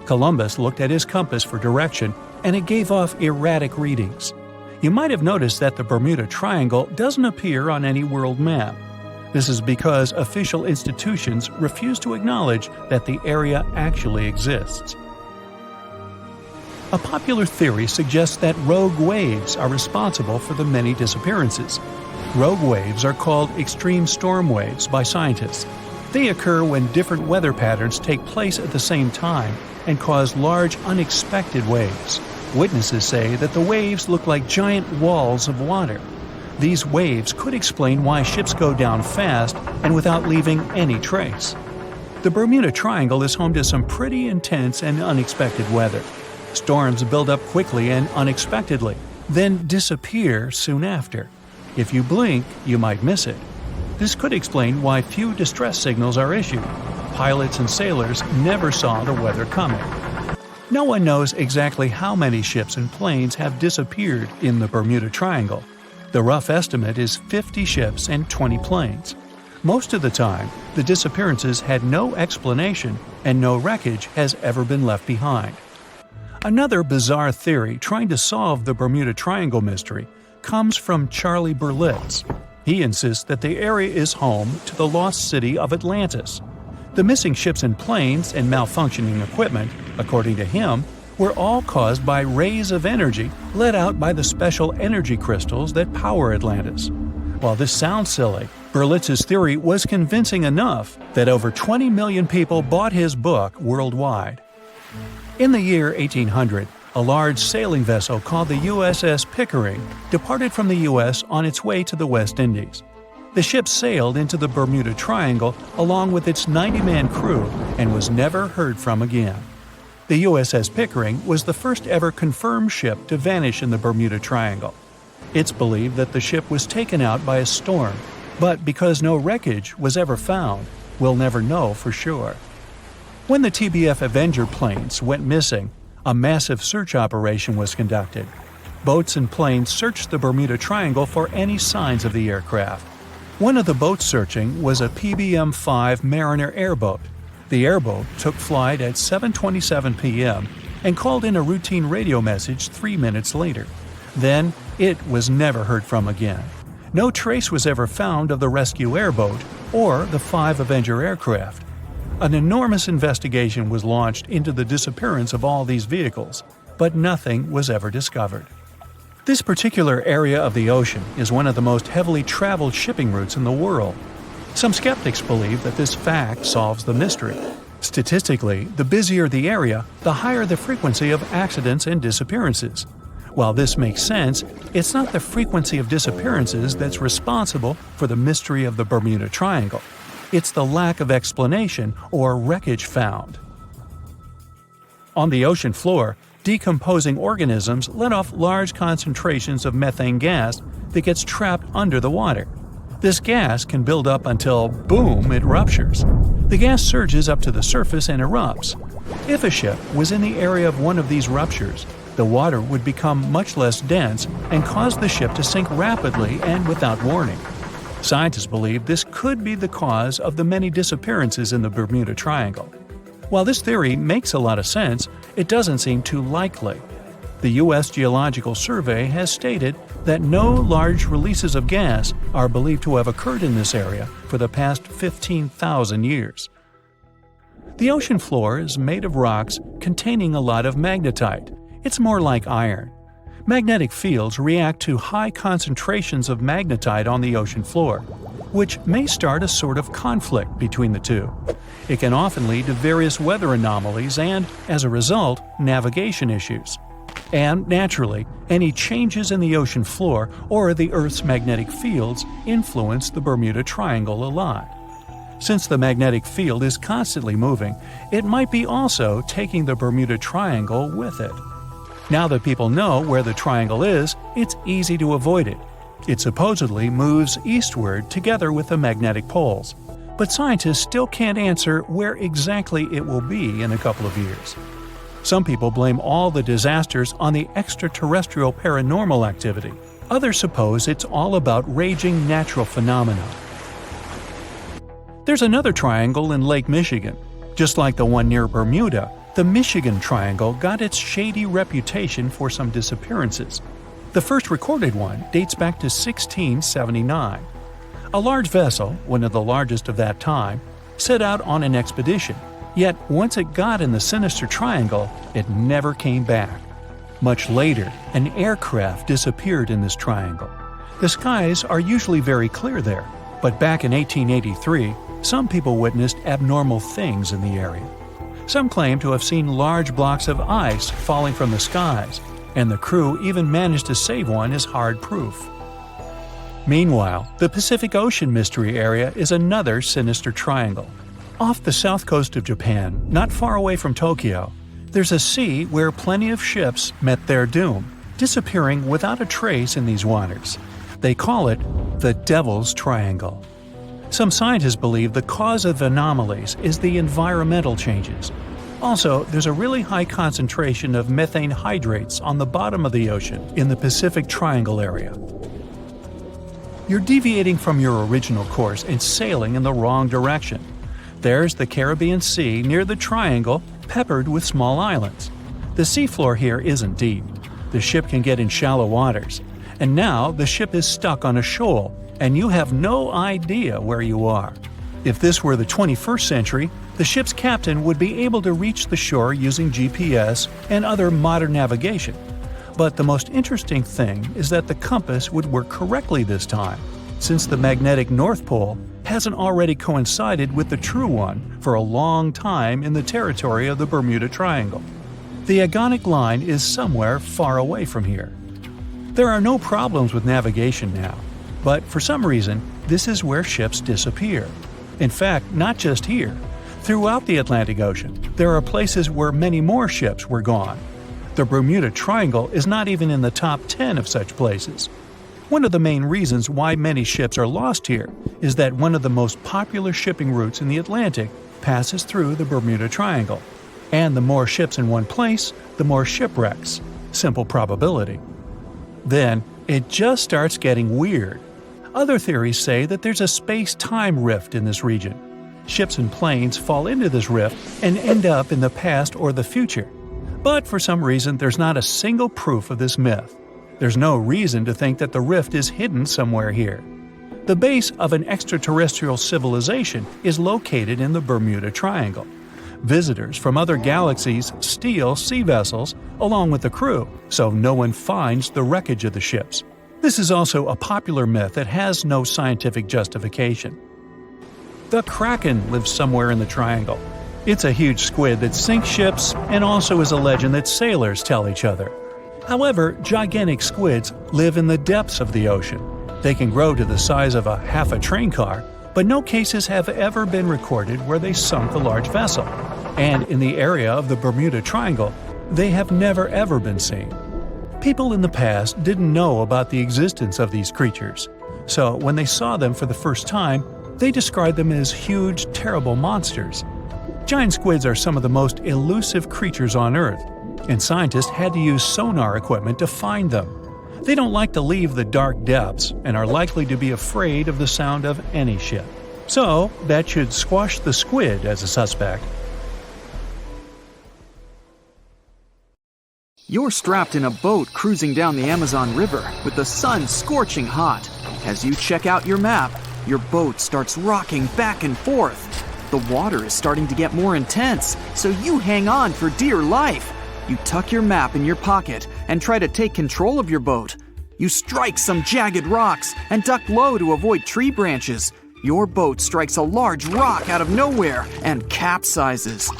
Columbus looked at his compass for direction, and it gave off erratic readings. You might have noticed that the Bermuda Triangle doesn't appear on any world map. This is because official institutions refuse to acknowledge that the area actually exists. A popular theory suggests that rogue waves are responsible for the many disappearances. Rogue waves are called extreme storm waves by scientists. They occur when different weather patterns take place at the same time and cause large, unexpected waves. Witnesses say that the waves look like giant walls of water. These waves could explain why ships go down fast and without leaving any trace. The Bermuda Triangle is home to some pretty intense and unexpected weather. Storms build up quickly and unexpectedly, then disappear soon after. If you blink, you might miss it. This could explain why few distress signals are issued. Pilots and sailors never saw the weather coming. No one knows exactly how many ships and planes have disappeared in the Bermuda Triangle. The rough estimate is 50 ships and 20 planes. Most of the time, the disappearances had no explanation and no wreckage has ever been left behind. Another bizarre theory trying to solve the Bermuda Triangle mystery comes from Charlie Berlitz. He insists that the area is home to the lost city of Atlantis. The missing ships and planes and malfunctioning equipment, according to him, were all caused by rays of energy let out by the special energy crystals that power Atlantis. While this sounds silly, Berlitz's theory was convincing enough that over 20 million people bought his book worldwide. In the year 1800, a large sailing vessel called the USS Pickering departed from the U.S. on its way to the West Indies. The ship sailed into the Bermuda Triangle along with its 90-man crew and was never heard from again. The USS Pickering was the first ever confirmed ship to vanish in the Bermuda Triangle. It's believed that the ship was taken out by a storm, but because no wreckage was ever found, we'll never know for sure. When the TBF Avenger planes went missing, a massive search operation was conducted. Boats and planes searched the Bermuda Triangle for any signs of the aircraft. One of the boats searching was a PBM-5 Mariner airboat. The airboat took flight at 7:27 p.m. and called in a routine radio message 3 minutes later. Then, it was never heard from again. No trace was ever found of the rescue airboat or the 5 Avenger aircraft. An enormous investigation was launched into the disappearance of all these vehicles, but nothing was ever discovered. This particular area of the ocean is one of the most heavily traveled shipping routes in the world. Some skeptics believe that this fact solves the mystery. Statistically, the busier the area, the higher the frequency of accidents and disappearances. While this makes sense, it's not the frequency of disappearances that's responsible for the mystery of the Bermuda Triangle. It's the lack of explanation or wreckage found. On the ocean floor, decomposing organisms let off large concentrations of methane gas that gets trapped under the water. This gas can build up until, boom, it ruptures. The gas surges up to the surface and erupts. If a ship was in the area of one of these ruptures, The water would become much less dense and cause the ship to sink rapidly and without warning. Scientists believe this could be the cause of the many disappearances in the Bermuda Triangle. While this theory makes a lot of sense, it doesn't seem too likely. The U.S. Geological Survey has stated that no large releases of gas are believed to have occurred in this area for the past 15,000 years. The ocean floor is made of rocks containing a lot of magnetite. It's more like iron. Magnetic fields react to high concentrations of magnetite on the ocean floor, which may start a sort of conflict between the two. It can often lead to various weather anomalies and, as a result, navigation issues. And, naturally, any changes in the ocean floor or the Earth's magnetic fields influence the Bermuda Triangle a lot. Since the magnetic field is constantly moving, it might be also taking the Bermuda Triangle with it. Now that people know where the triangle is, it's easy to avoid it. It supposedly moves eastward together with the magnetic poles, but scientists still can't answer where exactly it will be in a couple of years. Some people blame all the disasters on the extraterrestrial paranormal activity. Others suppose it's all about raging natural phenomena. There's another triangle in Lake Michigan. Just like the one near Bermuda, the Michigan Triangle got its shady reputation for some disappearances. The first recorded one dates back to 1679. A large vessel, one of the largest of that time, set out on an expedition. Yet once it got in the sinister triangle, it never came back. Much later, an aircraft disappeared in this triangle. The skies are usually very clear there, but back in 1883, some people witnessed abnormal things in the area. Some claim to have seen large blocks of ice falling from the skies, and the crew even managed to save one as hard proof. Meanwhile, the Pacific Ocean Mystery Area is another sinister triangle. Off the south coast of Japan, not far away from Tokyo, there's a sea where plenty of ships met their doom, disappearing without a trace in these waters. They call it the Devil's Triangle. Some scientists believe the cause of anomalies is the environmental changes. Also, there's a really high concentration of methane hydrates on the bottom of the ocean in the Pacific Triangle area. You're deviating from your original course and sailing in the wrong direction. There's the Caribbean Sea near the triangle, peppered with small islands. The seafloor here isn't deep. The ship can get in shallow waters. And now the ship is stuck on a shoal, and you have no idea where you are. If this were the 21st century, the ship's captain would be able to reach the shore using GPS and other modern navigation. But the most interesting thing is that the compass would work correctly this time, since the magnetic North Pole hasn't already coincided with the true one for a long time in the territory of the Bermuda Triangle. The agonic line is somewhere far away from here. There are no problems with navigation now, but for some reason, this is where ships disappear. In fact, not just here. Throughout the Atlantic Ocean, there are places where many more ships were gone. The Bermuda Triangle is not even in the top 10 of such places. One of the main reasons why many ships are lost here is that one of the most popular shipping routes in the Atlantic passes through the Bermuda Triangle. And the more ships in one place, the more shipwrecks. Simple probability. Then, it just starts getting weird. Other theories say that there's a space-time rift in this region. Ships and planes fall into this rift and end up in the past or the future. But for some reason, there's not a single proof of this myth. There's no reason to think that the rift is hidden somewhere here. The base of an extraterrestrial civilization is located in the Bermuda Triangle. Visitors from other galaxies steal sea vessels along with the crew, so no one finds the wreckage of the ships. This is also a popular myth that has no scientific justification. The Kraken lives somewhere in the triangle. It's a huge squid that sinks ships and also is a legend that sailors tell each other. However, gigantic squids live in the depths of the ocean. They can grow to the size of half a train car, but no cases have ever been recorded where they sunk a large vessel. And in the area of the Bermuda Triangle, they have never ever been seen. People in the past didn't know about the existence of these creatures, so when they saw them for the first time, they described them as huge, terrible monsters. Giant squids are some of the most elusive creatures on Earth. and scientists had to use sonar equipment to find them. They don't like to leave the dark depths and are likely to be afraid of the sound of any ship. So, that should squash the squid as a suspect. You're strapped in a boat cruising down the Amazon River with the sun scorching hot. As you check out your map, your boat starts rocking back and forth. The water is starting to get more intense, so you hang on for dear life. You tuck your map in your pocket and try to take control of your boat. You strike some jagged rocks and duck low to avoid tree branches. Your boat strikes a large rock out of nowhere and capsizes.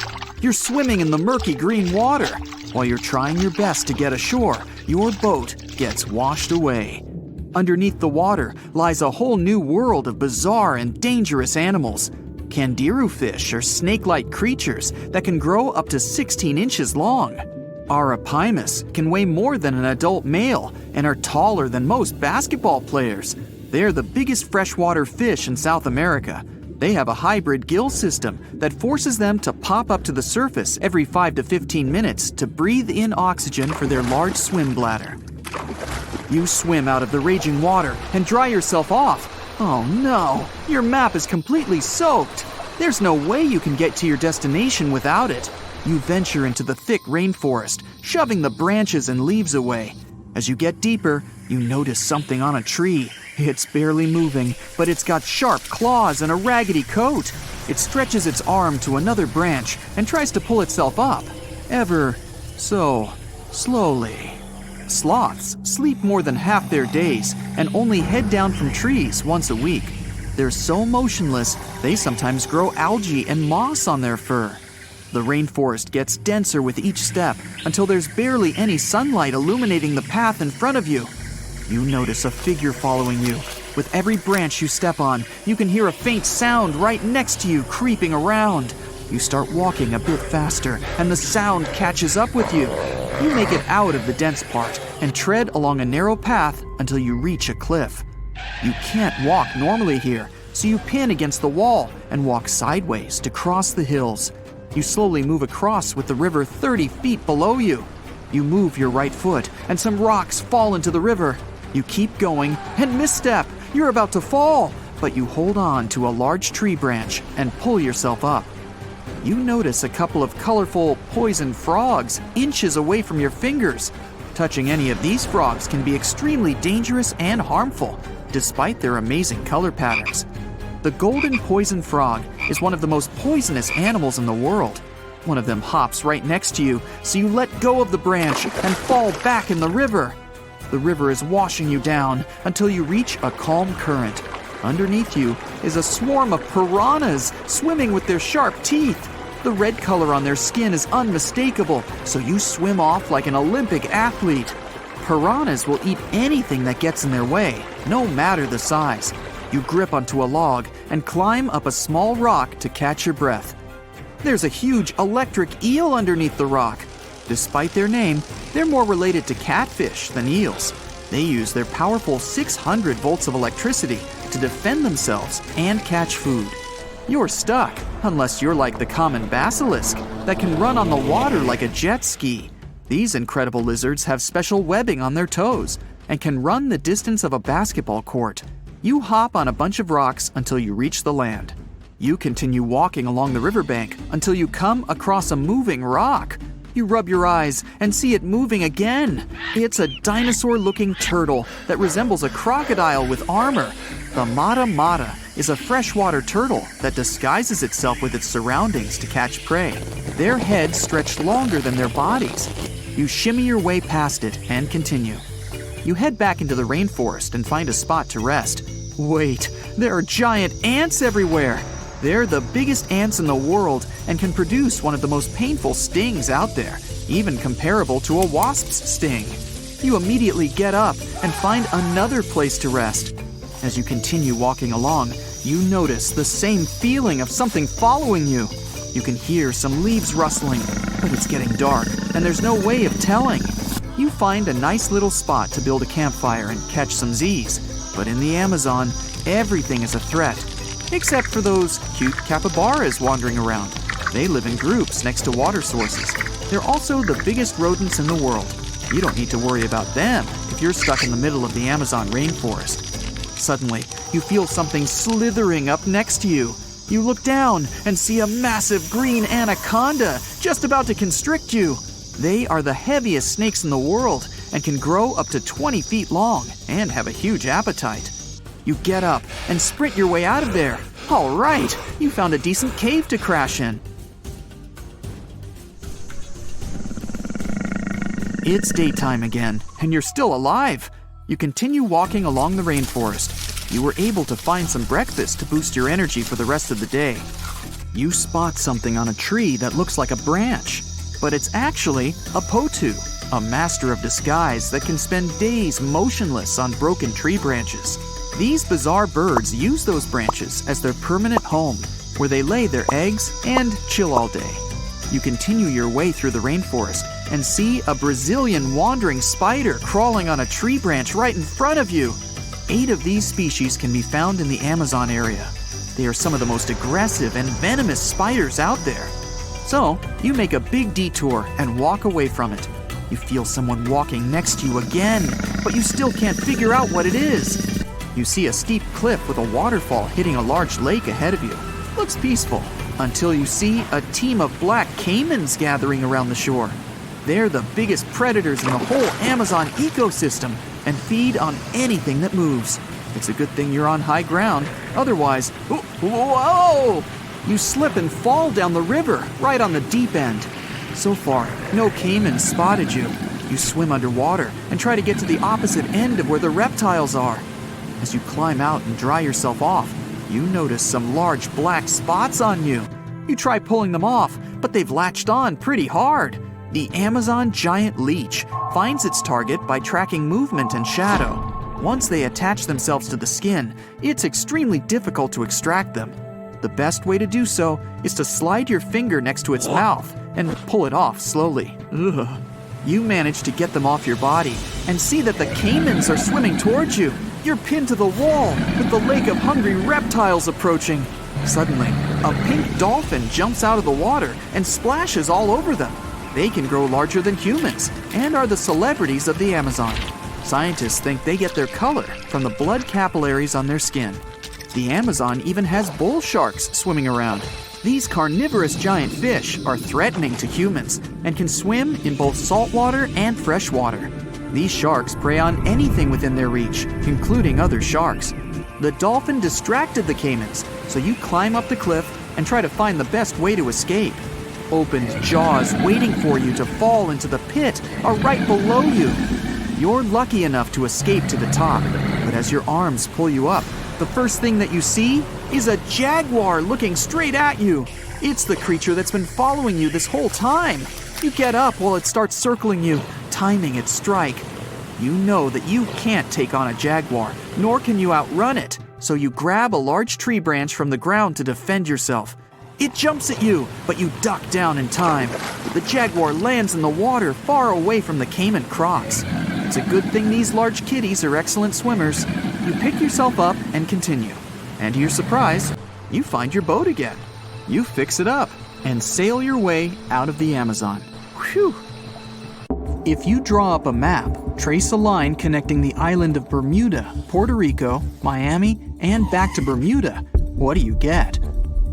You're swimming in the murky green water. While you're trying your best to get ashore, your boat gets washed away. Underneath the water lies a whole new world of bizarre and dangerous animals. Candiru fish are snake-like creatures that can grow up to 16 inches long. Arapimus can weigh more than an adult male and are taller than most basketball players. They're the biggest freshwater fish in South America. They have a hybrid gill system that forces them to pop up to the surface every 5 to 15 minutes to breathe in oxygen for their large swim bladder. You swim out of the raging water and dry yourself off. Oh no, your map is completely soaked. There's no way you can get to your destination without it. You venture into the thick rainforest, shoving the branches and leaves away. As you get deeper, you notice something on a tree. It's barely moving, but it's got sharp claws and a raggedy coat. It stretches its arm to another branch and tries to pull itself up, ever so slowly. Sloths sleep more than half their days and only head down from trees once a week. They're so motionless, they sometimes grow algae and moss on their fur. The rainforest gets denser with each step until there's barely any sunlight illuminating the path in front of you. You notice a figure following you. With every branch you step on, you can hear a faint sound right next to you creeping around. You start walking a bit faster, and the sound catches up with you. You make it out of the dense part and tread along a narrow path until you reach a cliff. You can't walk normally here, so you pin against the wall and walk sideways to cross the hills. You slowly move across with the river 30 feet below you. You move your right foot, and some rocks fall into the river. You keep going and misstep. You're about to fall, but you hold on to a large tree branch and pull yourself up. You notice a couple of colorful poison frogs inches away from your fingers. Touching any of these frogs can be extremely dangerous and harmful, despite their amazing color patterns. The golden poison frog is one of the most poisonous animals in the world. One of them hops right next to you, so you let go of the branch and fall back in the river. The river is washing you down until you reach a calm current. Underneath you is a swarm of piranhas swimming with their sharp teeth. The red color on their skin is unmistakable, so you swim off like an Olympic athlete. Piranhas will eat anything that gets in their way, no matter the size. You grip onto a log and climb up a small rock to catch your breath. There's a huge electric eel underneath the rock. Despite their name, they're more related to catfish than eels. They use their powerful 600 volts of electricity to defend themselves and catch food. You're stuck, unless you're like the common basilisk that can run on the water like a jet ski. These incredible lizards have special webbing on their toes and can run the distance of a basketball court. You hop on a bunch of rocks until you reach the land. You continue walking along the riverbank until you come across a moving rock. You rub your eyes and see it moving again. It's a dinosaur-looking turtle that resembles a crocodile with armor. The mata mata is a freshwater turtle that disguises itself with its surroundings to catch prey. Their heads stretch longer than their bodies. You shimmy your way past it and continue. You head back into the rainforest and find a spot to rest. Wait, there are giant ants everywhere. They're the biggest ants in the world and can produce one of the most painful stings out there, even comparable to a wasp's sting. You immediately get up and find another place to rest. As you continue walking along, you notice the same feeling of something following you. You can hear some leaves rustling, but it's getting dark and there's no way of telling. You find a nice little spot to build a campfire and catch some Z's. But in the Amazon, everything is a threat. Except for those cute capybaras wandering around. They live in groups next to water sources. They're also the biggest rodents in the world. You don't need to worry about them if you're stuck in the middle of the Amazon rainforest. Suddenly, you feel something slithering up next to you. You look down and see a massive green anaconda just about to constrict you. They are the heaviest snakes in the world and can grow up to 20 feet long and have a huge appetite. You get up and sprint your way out of there. All right, you found a decent cave to crash in. It's daytime again, and you're still alive. You continue walking along the rainforest. You were able to find some breakfast to boost your energy for the rest of the day. You spot something on a tree that looks like a branch, but it's actually a potu, a master of disguise that can spend days motionless on broken tree branches. These bizarre birds use those branches as their permanent home, where they lay their eggs and chill all day. You continue your way through the rainforest and see a Brazilian wandering spider crawling on a tree branch right in front of you. 8 of these species can be found in the Amazon area. They are some of the most aggressive and venomous spiders out there. So, you make a big detour and walk away from it. You feel someone walking next to you again, but you still can't figure out what it is. You see a steep cliff with a waterfall hitting a large lake ahead of you. Looks peaceful, until you see a team of black caimans gathering around the shore. They're the biggest predators in the whole Amazon ecosystem and feed on anything that moves. It's a good thing you're on high ground, otherwise, whoa! You slip and fall down the river, right on the deep end. So far, no caimans spotted you. You swim underwater and try to get to the opposite end of where the reptiles are. As you climb out and dry yourself off, you notice some large black spots on you. You try pulling them off, but they've latched on pretty hard. The Amazon giant leech finds its target by tracking movement and shadow. Once they attach themselves to the skin, it's extremely difficult to extract them. The best way to do so is to slide your finger next to its mouth and pull it off slowly. Ugh. You manage to get them off your body and see that the caimans are swimming towards you. You're pinned to the wall with the lake of hungry reptiles approaching. Suddenly, a pink dolphin jumps out of the water and splashes all over them. They can grow larger than humans and are the celebrities of the Amazon. Scientists think they get their color from the blood capillaries on their skin. The Amazon even has bull sharks swimming around. These carnivorous giant fish are threatening to humans and can swim in both saltwater and freshwater. These sharks prey on anything within their reach, including other sharks. The dolphin distracted the caimans, so you climb up the cliff and try to find the best way to escape. Opened jaws waiting for you to fall into the pit are right below you. You're lucky enough to escape to the top, but as your arms pull you up, the first thing that you see is a jaguar looking straight at you. It's the creature that's been following you this whole time. You get up while it starts circling you, timing its strike. You know that you can't take on a jaguar, nor can you outrun it, so you grab a large tree branch from the ground to defend yourself. It jumps at you, but you duck down in time. The jaguar lands in the water far away from the caiman crocs. It's a good thing these large kitties are excellent swimmers. You pick yourself up and continue. And to your surprise, you find your boat again. You fix it up and sail your way out of the Amazon. Whew! If you draw up a map, trace a line connecting the island of Bermuda, Puerto Rico, Miami, and back to Bermuda, what do you get?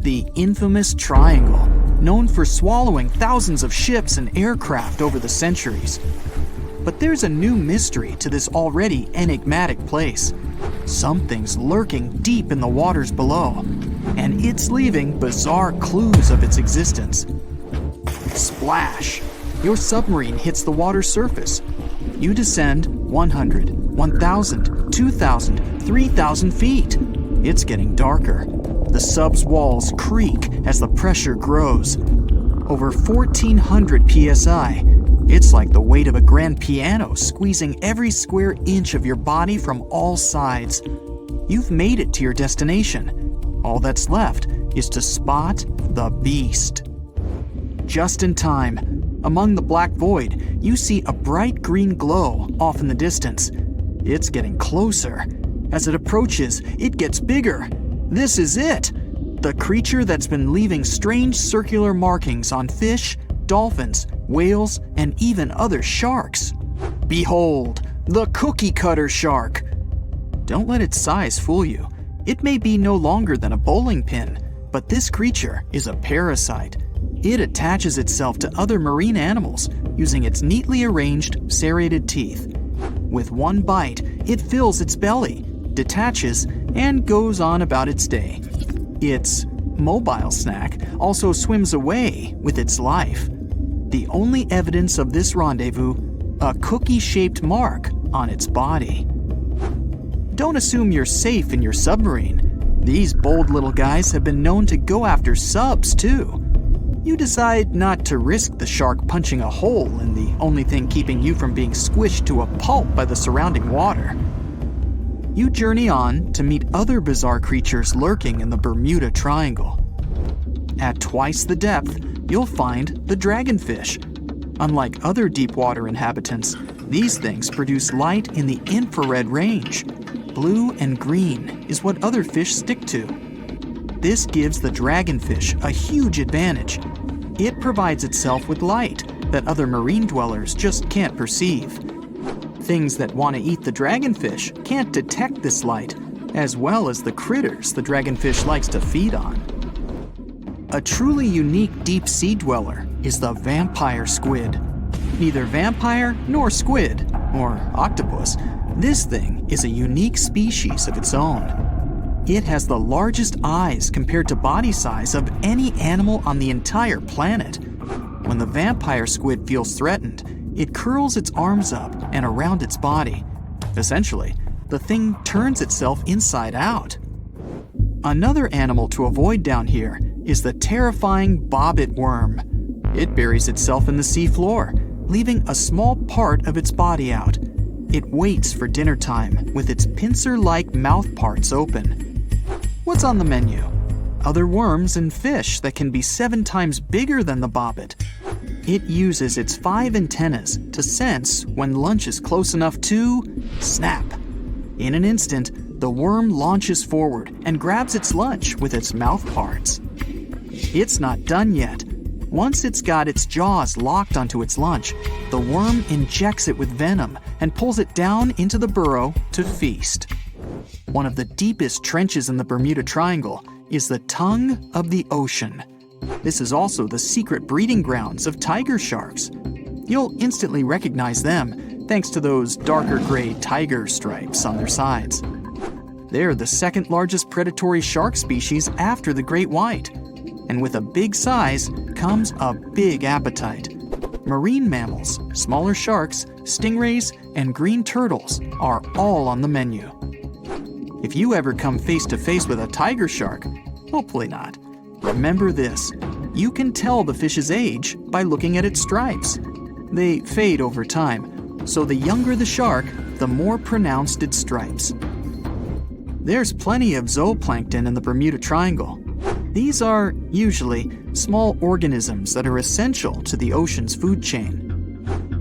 The infamous triangle, known for swallowing thousands of ships and aircraft over the centuries. But there's a new mystery to this already enigmatic place. Something's lurking deep in the waters below, and it's leaving bizarre clues of its existence. Splash! Your submarine hits the water surface. You descend 100, 1,000, 2,000, 3,000 feet. It's getting darker. The sub's walls creak as the pressure grows. Over 1,400 psi. It's like the weight of a grand piano squeezing every square inch of your body from all sides. You've made it to your destination. All that's left is to spot the beast. Just in time. Among the black void, you see a bright green glow off in the distance. It's getting closer. As it approaches, it gets bigger. This is it! The creature that's been leaving strange circular markings on fish, dolphins, whales, and even other sharks. Behold, the cookie cutter shark! Don't let its size fool you. It may be no longer than a bowling pin, but this creature is a parasite. It attaches itself to other marine animals using its neatly arranged, serrated teeth. With one bite, it fills its belly, detaches, and goes on about its day. Its mobile snack also swims away with its life. The only evidence of this rendezvous, a cookie-shaped mark on its body. Don't assume you're safe in your submarine. These bold little guys have been known to go after subs too. You decide not to risk the shark punching a hole in the only thing keeping you from being squished to a pulp by the surrounding water. You journey on to meet other bizarre creatures lurking in the Bermuda Triangle. At twice the depth, you'll find the dragonfish. Unlike other deep water inhabitants, these things produce light in the infrared range. Blue and green is what other fish stick to. This gives the dragonfish a huge advantage. It provides itself with light that other marine dwellers just can't perceive. Things that want to eat the dragonfish can't detect this light, as well as the critters the dragonfish likes to feed on. A truly unique deep-sea dweller is the vampire squid. Neither vampire nor squid, or octopus, this thing is a unique species of its own. It has the largest eyes compared to body size of any animal on the entire planet. When the vampire squid feels threatened, it curls its arms up and around its body. Essentially, the thing turns itself inside out. Another animal to avoid down here is the terrifying bobbit worm. It buries itself in the seafloor, leaving a small part of its body out. It waits for dinner time with its pincer-like mouth parts open. What's on the menu? Other worms and fish that can be 7 times bigger than the bobbit. It uses its 5 antennas to sense when lunch is close enough to snap. In an instant, the worm launches forward and grabs its lunch with its mouth parts. It's not done yet. Once it's got its jaws locked onto its lunch, the worm injects it with venom and pulls it down into the burrow to feast. One of the deepest trenches in the Bermuda Triangle is the tongue of the ocean. This is also the secret breeding grounds of tiger sharks. You'll instantly recognize them thanks to those darker gray tiger stripes on their sides. They're the second largest predatory shark species after the great white. And with a big size comes a big appetite. Marine mammals, smaller sharks, stingrays, and green turtles are all on the menu. If you ever come face to face with a tiger shark, hopefully not, remember this: you can tell the fish's age by looking at its stripes. They fade over time, so the younger the shark, the more pronounced its stripes. There's plenty of zooplankton in the Bermuda Triangle. These are, usually, small organisms that are essential to the ocean's food chain.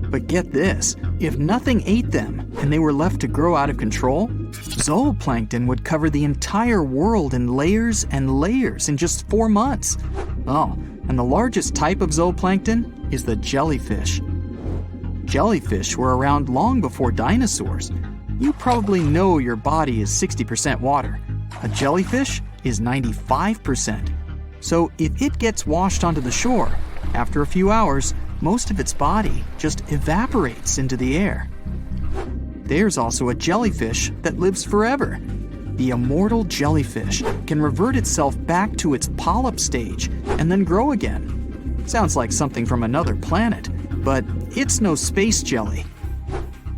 But get this, if nothing ate them and they were left to grow out of control, zooplankton would cover the entire world in layers and layers in just 4 months. Oh, and the largest type of zooplankton is the jellyfish. Jellyfish were around long before dinosaurs. You probably know your body is 60% water. A jellyfish is 95%. So if it gets washed onto the shore, after a few hours, most of its body just evaporates into the air. There's also a jellyfish that lives forever. The immortal jellyfish can revert itself back to its polyp stage and then grow again. Sounds like something from another planet, but it's no space jelly.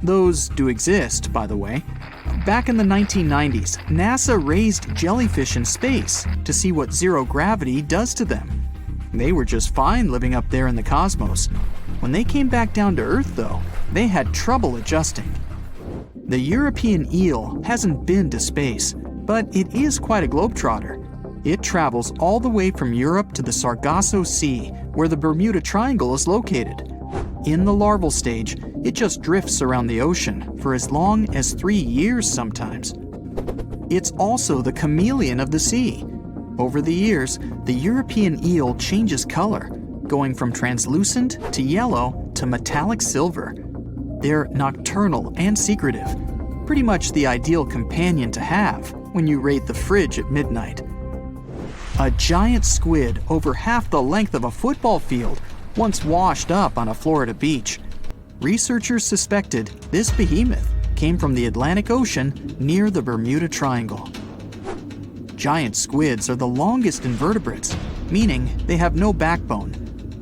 Those do exist, by the way. Back in the 1990s, NASA raised jellyfish in space to see what zero gravity does to them. They were just fine living up there in the cosmos. When they came back down to Earth, though, they had trouble adjusting. The European eel hasn't been to space, but it is quite a globetrotter. It travels all the way from Europe to the Sargasso Sea, where the Bermuda Triangle is located. In the larval stage, it just drifts around the ocean for as long as 3 years sometimes. It's also the chameleon of the sea. Over the years, the European eel changes color. going from translucent to yellow to metallic silver. They're nocturnal and secretive, pretty much the ideal companion to have when you raid the fridge at midnight. A giant squid over half the length of a football field once washed up on a Florida beach. Researchers suspected this behemoth came from the Atlantic Ocean near the Bermuda Triangle. Giant squids are the longest invertebrates, meaning they have no backbone.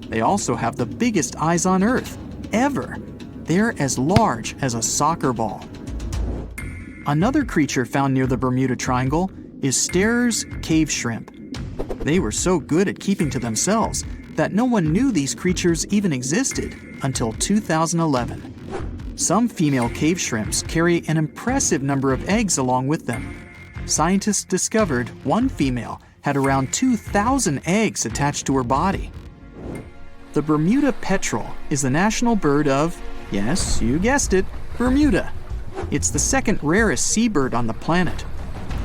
They also have the biggest eyes on Earth, ever. They're as large as a soccer ball. Another creature found near the Bermuda Triangle is Sterer's cave shrimp. They were so good at keeping to themselves that no one knew these creatures even existed until 2011. Some female cave shrimps carry an impressive number of eggs along with them. Scientists discovered one female had around 2,000 eggs attached to her body. The Bermuda petrel is the national bird of, yes, you guessed it, Bermuda. It's the second rarest seabird on the planet.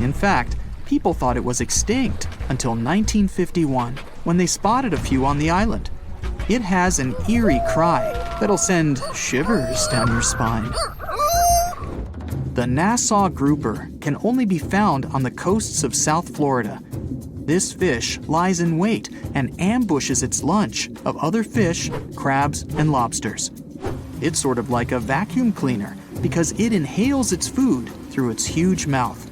In fact, people thought it was extinct until 1951, when they spotted a few on the island. It has an eerie cry that'll send shivers down your spine. The Nassau grouper can only be found on the coasts of South Florida. This fish lies in wait and ambushes its lunch of other fish, crabs, and lobsters. It's sort of like a vacuum cleaner because it inhales its food through its huge mouth.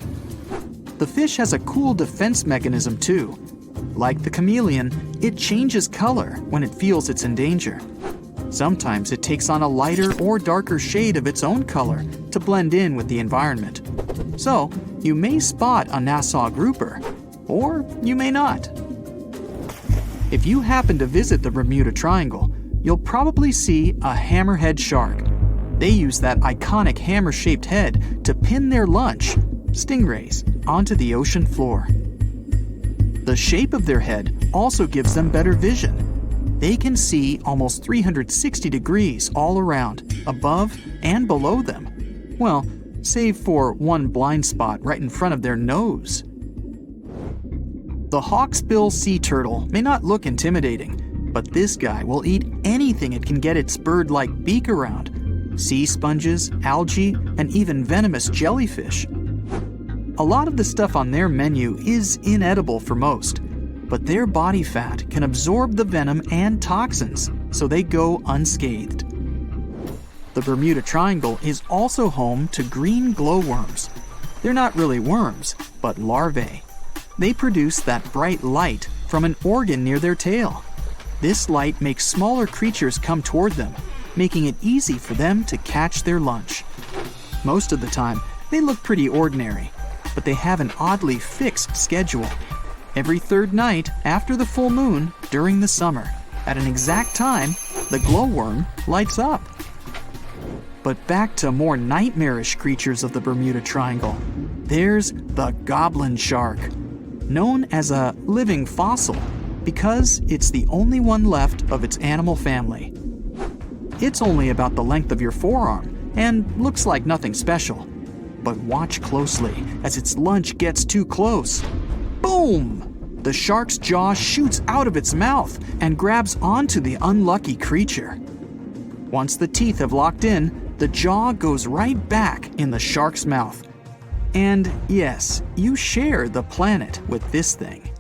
The fish has a cool defense mechanism too. Like the chameleon, it changes color when it feels it's in danger. Sometimes it takes on a lighter or darker shade of its own color to blend in with the environment. So, you may spot a Nassau grouper, or you may not. If you happen to visit the Bermuda Triangle, you'll probably see a hammerhead shark. They use that iconic hammer-shaped head to pin their lunch, stingrays, onto the ocean floor. The shape of their head also gives them better vision. They can see almost 360 degrees all around, above and below them. Well, save for one blind spot right in front of their nose. The hawksbill sea turtle may not look intimidating, but this guy will eat anything it can get its bird-like beak around. Sea sponges, algae, and even venomous jellyfish. A lot of the stuff on their menu is inedible for most, but their body fat can absorb the venom and toxins, so they go unscathed. The Bermuda Triangle is also home to green glowworms. They're not really worms, but larvae. They produce that bright light from an organ near their tail. This light makes smaller creatures come toward them, making it easy for them to catch their lunch. Most of the time, they look pretty ordinary, but they have an oddly fixed schedule. Every third night after the full moon during the summer, at an exact time, the glowworm lights up. But back to more nightmarish creatures of the Bermuda Triangle. There's the goblin shark, known as a living fossil because it's the only one left of its animal family. It's only about the length of your forearm and looks like nothing special. But watch closely as its lunch gets too close. Boom! The shark's jaw shoots out of its mouth and grabs onto the unlucky creature. Once the teeth have locked in, the jaw goes right back in the shark's mouth. And yes, you share the planet with this thing.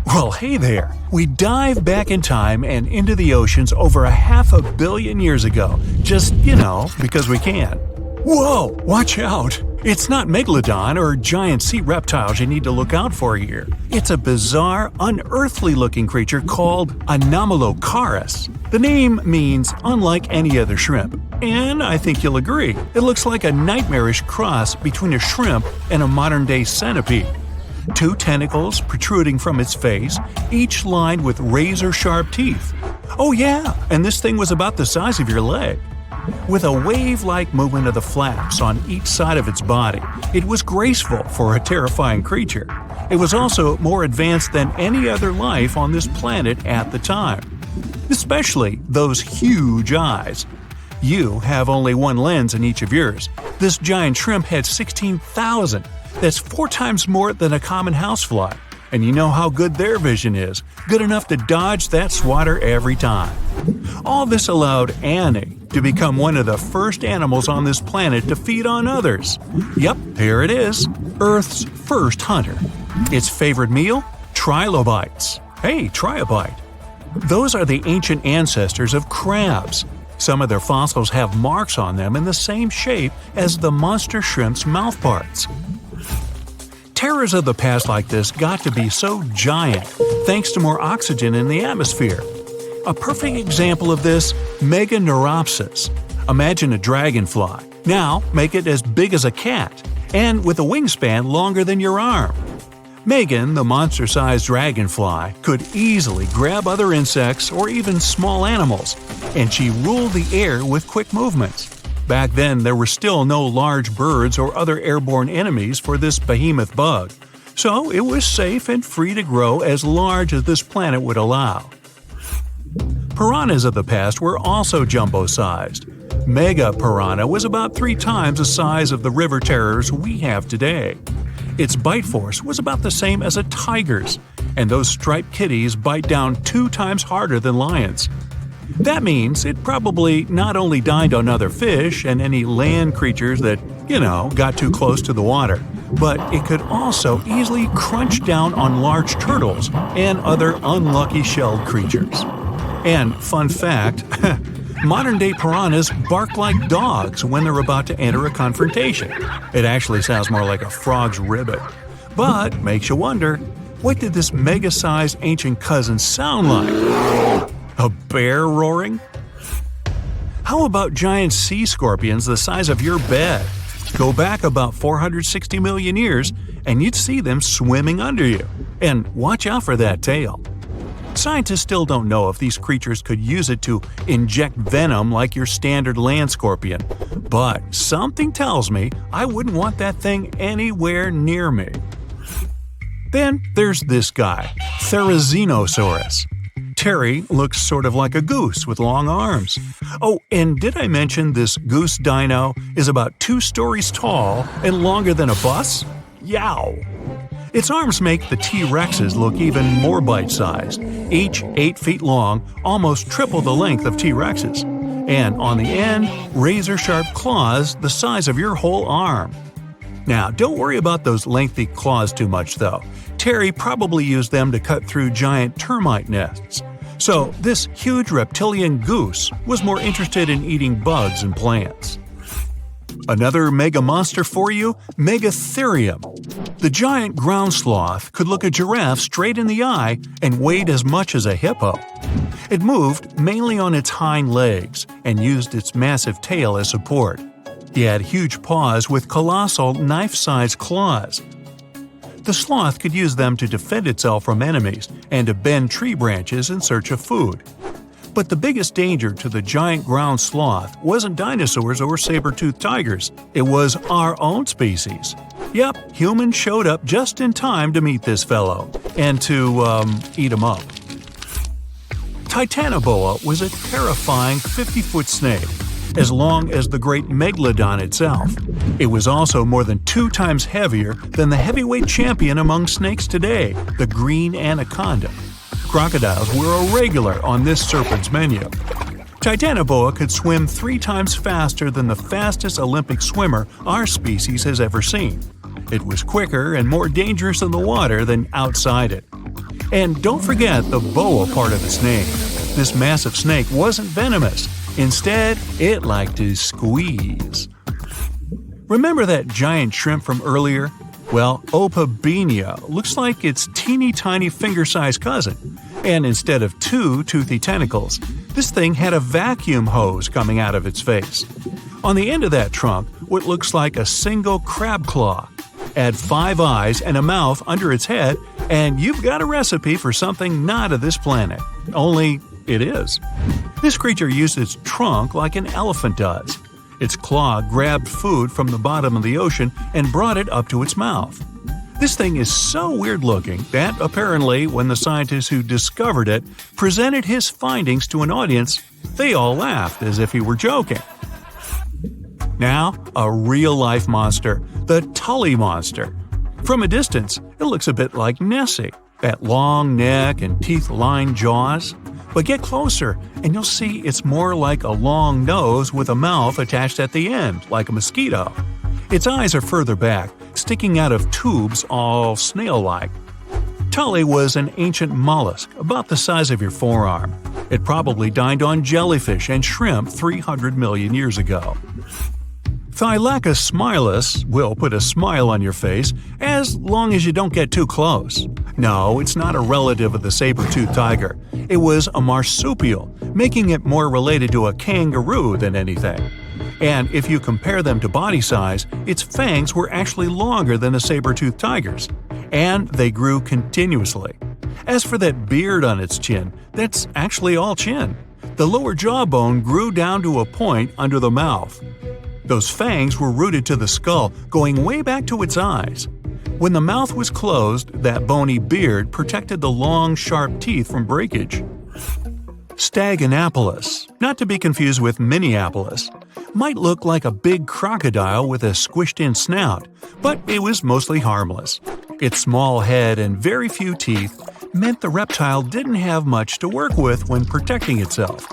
Well, hey there. We dive back in time and into the oceans over 500 million years ago. Just, because we can. Whoa, watch out. It's not megalodon or giant sea reptiles you need to look out for here. It's a bizarre, unearthly-looking creature called Anomalocaris. The name means unlike any other shrimp. And I think you'll agree, it looks like a nightmarish cross between a shrimp and a modern-day centipede. 2 tentacles protruding from its face, each lined with razor-sharp teeth. Oh yeah, and this thing was about the size of your leg. With a wave-like movement of the flaps on each side of its body, it was graceful for a terrifying creature. It was also more advanced than any other life on this planet at the time. Especially those huge eyes. You have only one lens in each of yours. This giant shrimp had 16,000. That's 4 times more than a common housefly. And you know how good their vision is, good enough to dodge that swatter every time. All this allowed Annie to become one of the first animals on this planet to feed on others. Yep, here it is, Earth's first hunter. Its favorite meal? Trilobites. Hey, try a bite. Those are the ancient ancestors of crabs. Some of their fossils have marks on them in the same shape as the monster shrimp's mouthparts. Terrors of the past like this got to be so giant thanks to more oxygen in the atmosphere. A perfect example of this, Meganeuropsis. Imagine a dragonfly. Now make it as big as a cat, and with a wingspan longer than your arm. Megan, the monster-sized dragonfly, could easily grab other insects or even small animals, and she ruled the air with quick movements. Back then, there were still no large birds or other airborne enemies for this behemoth bug, so it was safe and free to grow as large as this planet would allow. Piranhas of the past were also jumbo-sized. Mega piranha was about 3 times the size of the river terrors we have today. Its bite force was about the same as a tiger's, and those striped kitties bite down 2 times harder than lions. That means it probably not only dined on other fish and any land creatures that, got too close to the water, but it could also easily crunch down on large turtles and other unlucky shelled creatures. And fun fact, modern-day piranhas bark like dogs when they're about to enter a confrontation. It actually sounds more like a frog's ribbit. But makes you wonder, what did this mega-sized ancient cousin sound like? A bear roaring? How about giant sea scorpions the size of your bed? Go back about 460 million years and you'd see them swimming under you. And watch out for that tail. Scientists still don't know if these creatures could use it to inject venom like your standard land scorpion, but something tells me I wouldn't want that thing anywhere near me. Then there's this guy, Therizinosaurus. Terry looks sort of like a goose with long arms. Oh, and did I mention this goose dino is about 2 stories tall and longer than a bus? Yow! Its arms make the T-Rexes look even more bite-sized, each 8 feet long, almost triple the length of T-Rexes. And on the end, razor-sharp claws the size of your whole arm. Now, don't worry about those lengthy claws too much, though. Terry probably used them to cut through giant termite nests. So, this huge reptilian goose was more interested in eating bugs and plants. Another mega monster for you, Megatherium. The giant ground sloth could look a giraffe straight in the eye and weighed as much as a hippo. It moved mainly on its hind legs and used its massive tail as support. He had huge paws with colossal knife-sized claws. The sloth could use them to defend itself from enemies and to bend tree branches in search of food. But the biggest danger to the giant ground sloth wasn't dinosaurs or saber-toothed tigers. It was our own species. Yep, humans showed up just in time to meet this fellow and to, eat him up. Titanoboa was a terrifying 50-foot snake, as long as the great megalodon itself. It was also more than 2 times heavier than the heavyweight champion among snakes today, the green anaconda. Crocodiles were a regular on this serpent's menu. Titanoboa could swim 3 times faster than the fastest Olympic swimmer our species has ever seen. It was quicker and more dangerous in the water than outside it. And don't forget the boa part of its name. This massive snake wasn't venomous. Instead, it liked to squeeze. Remember that giant shrimp from earlier? Well, Opabenia looks like its teeny-tiny finger-sized cousin. And instead of 2 toothy tentacles, this thing had a vacuum hose coming out of its face. On the end of that trunk, what looks like a single crab claw. Add 5 eyes and a mouth under its head, and you've got a recipe for something not of this planet. Only it is. This creature used its trunk like an elephant does. Its claw grabbed food from the bottom of the ocean and brought it up to its mouth. This thing is so weird-looking that, apparently, when the scientists who discovered it presented his findings to an audience, they all laughed as if he were joking. Now, a real-life monster, the Tully monster. From a distance, it looks a bit like Nessie, that long neck and teeth-lined jaws. But get closer, and you'll see it's more like a long nose with a mouth attached at the end, like a mosquito. Its eyes are further back, sticking out of tubes all snail-like. Tully was an ancient mollusk, about the size of your forearm. It probably dined on jellyfish and shrimp 300 million years ago. Thylacus smilus will put a smile on your face as long as you don't get too close. No, it's not a relative of the saber-toothed tiger. It was a marsupial, making it more related to a kangaroo than anything. And if you compare them to body size, its fangs were actually longer than a saber-toothed tiger's. And they grew continuously. As for that beard on its chin, that's actually all chin. The lower jawbone grew down to a point under the mouth. Those fangs were rooted to the skull, going way back to its eyes. When the mouth was closed, that bony beard protected the long, sharp teeth from breakage. Staganapolis, not to be confused with Minneapolis, might look like a big crocodile with a squished-in snout, but it was mostly harmless. Its small head and very few teeth meant the reptile didn't have much to work with when protecting itself.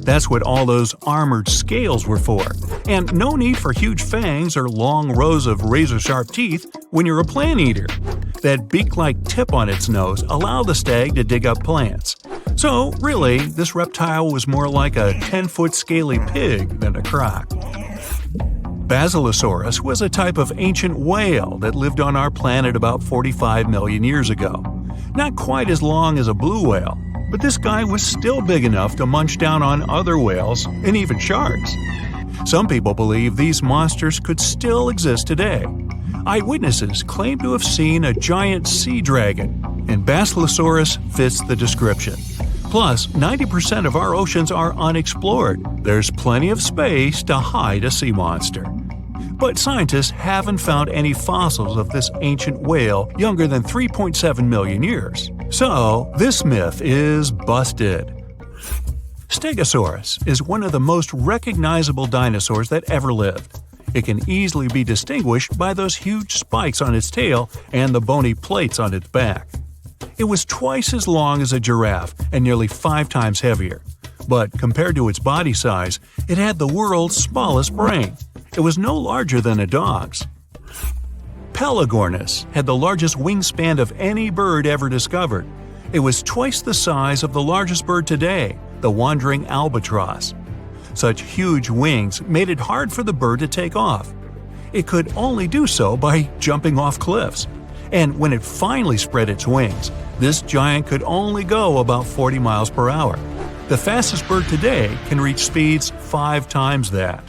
That's what all those armored scales were for, and no need for huge fangs or long rows of razor-sharp teeth when you're a plant eater. That beak-like tip on its nose allowed the stag to dig up plants. So, really, this reptile was more like a 10-foot scaly pig than a croc. Basilosaurus was a type of ancient whale that lived on our planet about 45 million years ago. Not quite as long as a blue whale, but this guy was still big enough to munch down on other whales and even sharks. Some people believe these monsters could still exist today. Eyewitnesses claim to have seen a giant sea dragon, and Basilosaurus fits the description. Plus, 90% of our oceans are unexplored. There's plenty of space to hide a sea monster. But scientists haven't found any fossils of this ancient whale younger than 3.7 million years. So, this myth is busted. Stegosaurus is one of the most recognizable dinosaurs that ever lived. It can easily be distinguished by those huge spikes on its tail and the bony plates on its back. It was twice as long as a giraffe and nearly 5 times heavier. But compared to its body size, it had the world's smallest brain. It was no larger than a dog's. Pelagornis had the largest wingspan of any bird ever discovered. It was twice the size of the largest bird today, the wandering albatross. Such huge wings made it hard for the bird to take off. It could only do so by jumping off cliffs. And when it finally spread its wings, this giant could only go about 40 miles per hour. The fastest bird today can reach speeds 5 times that.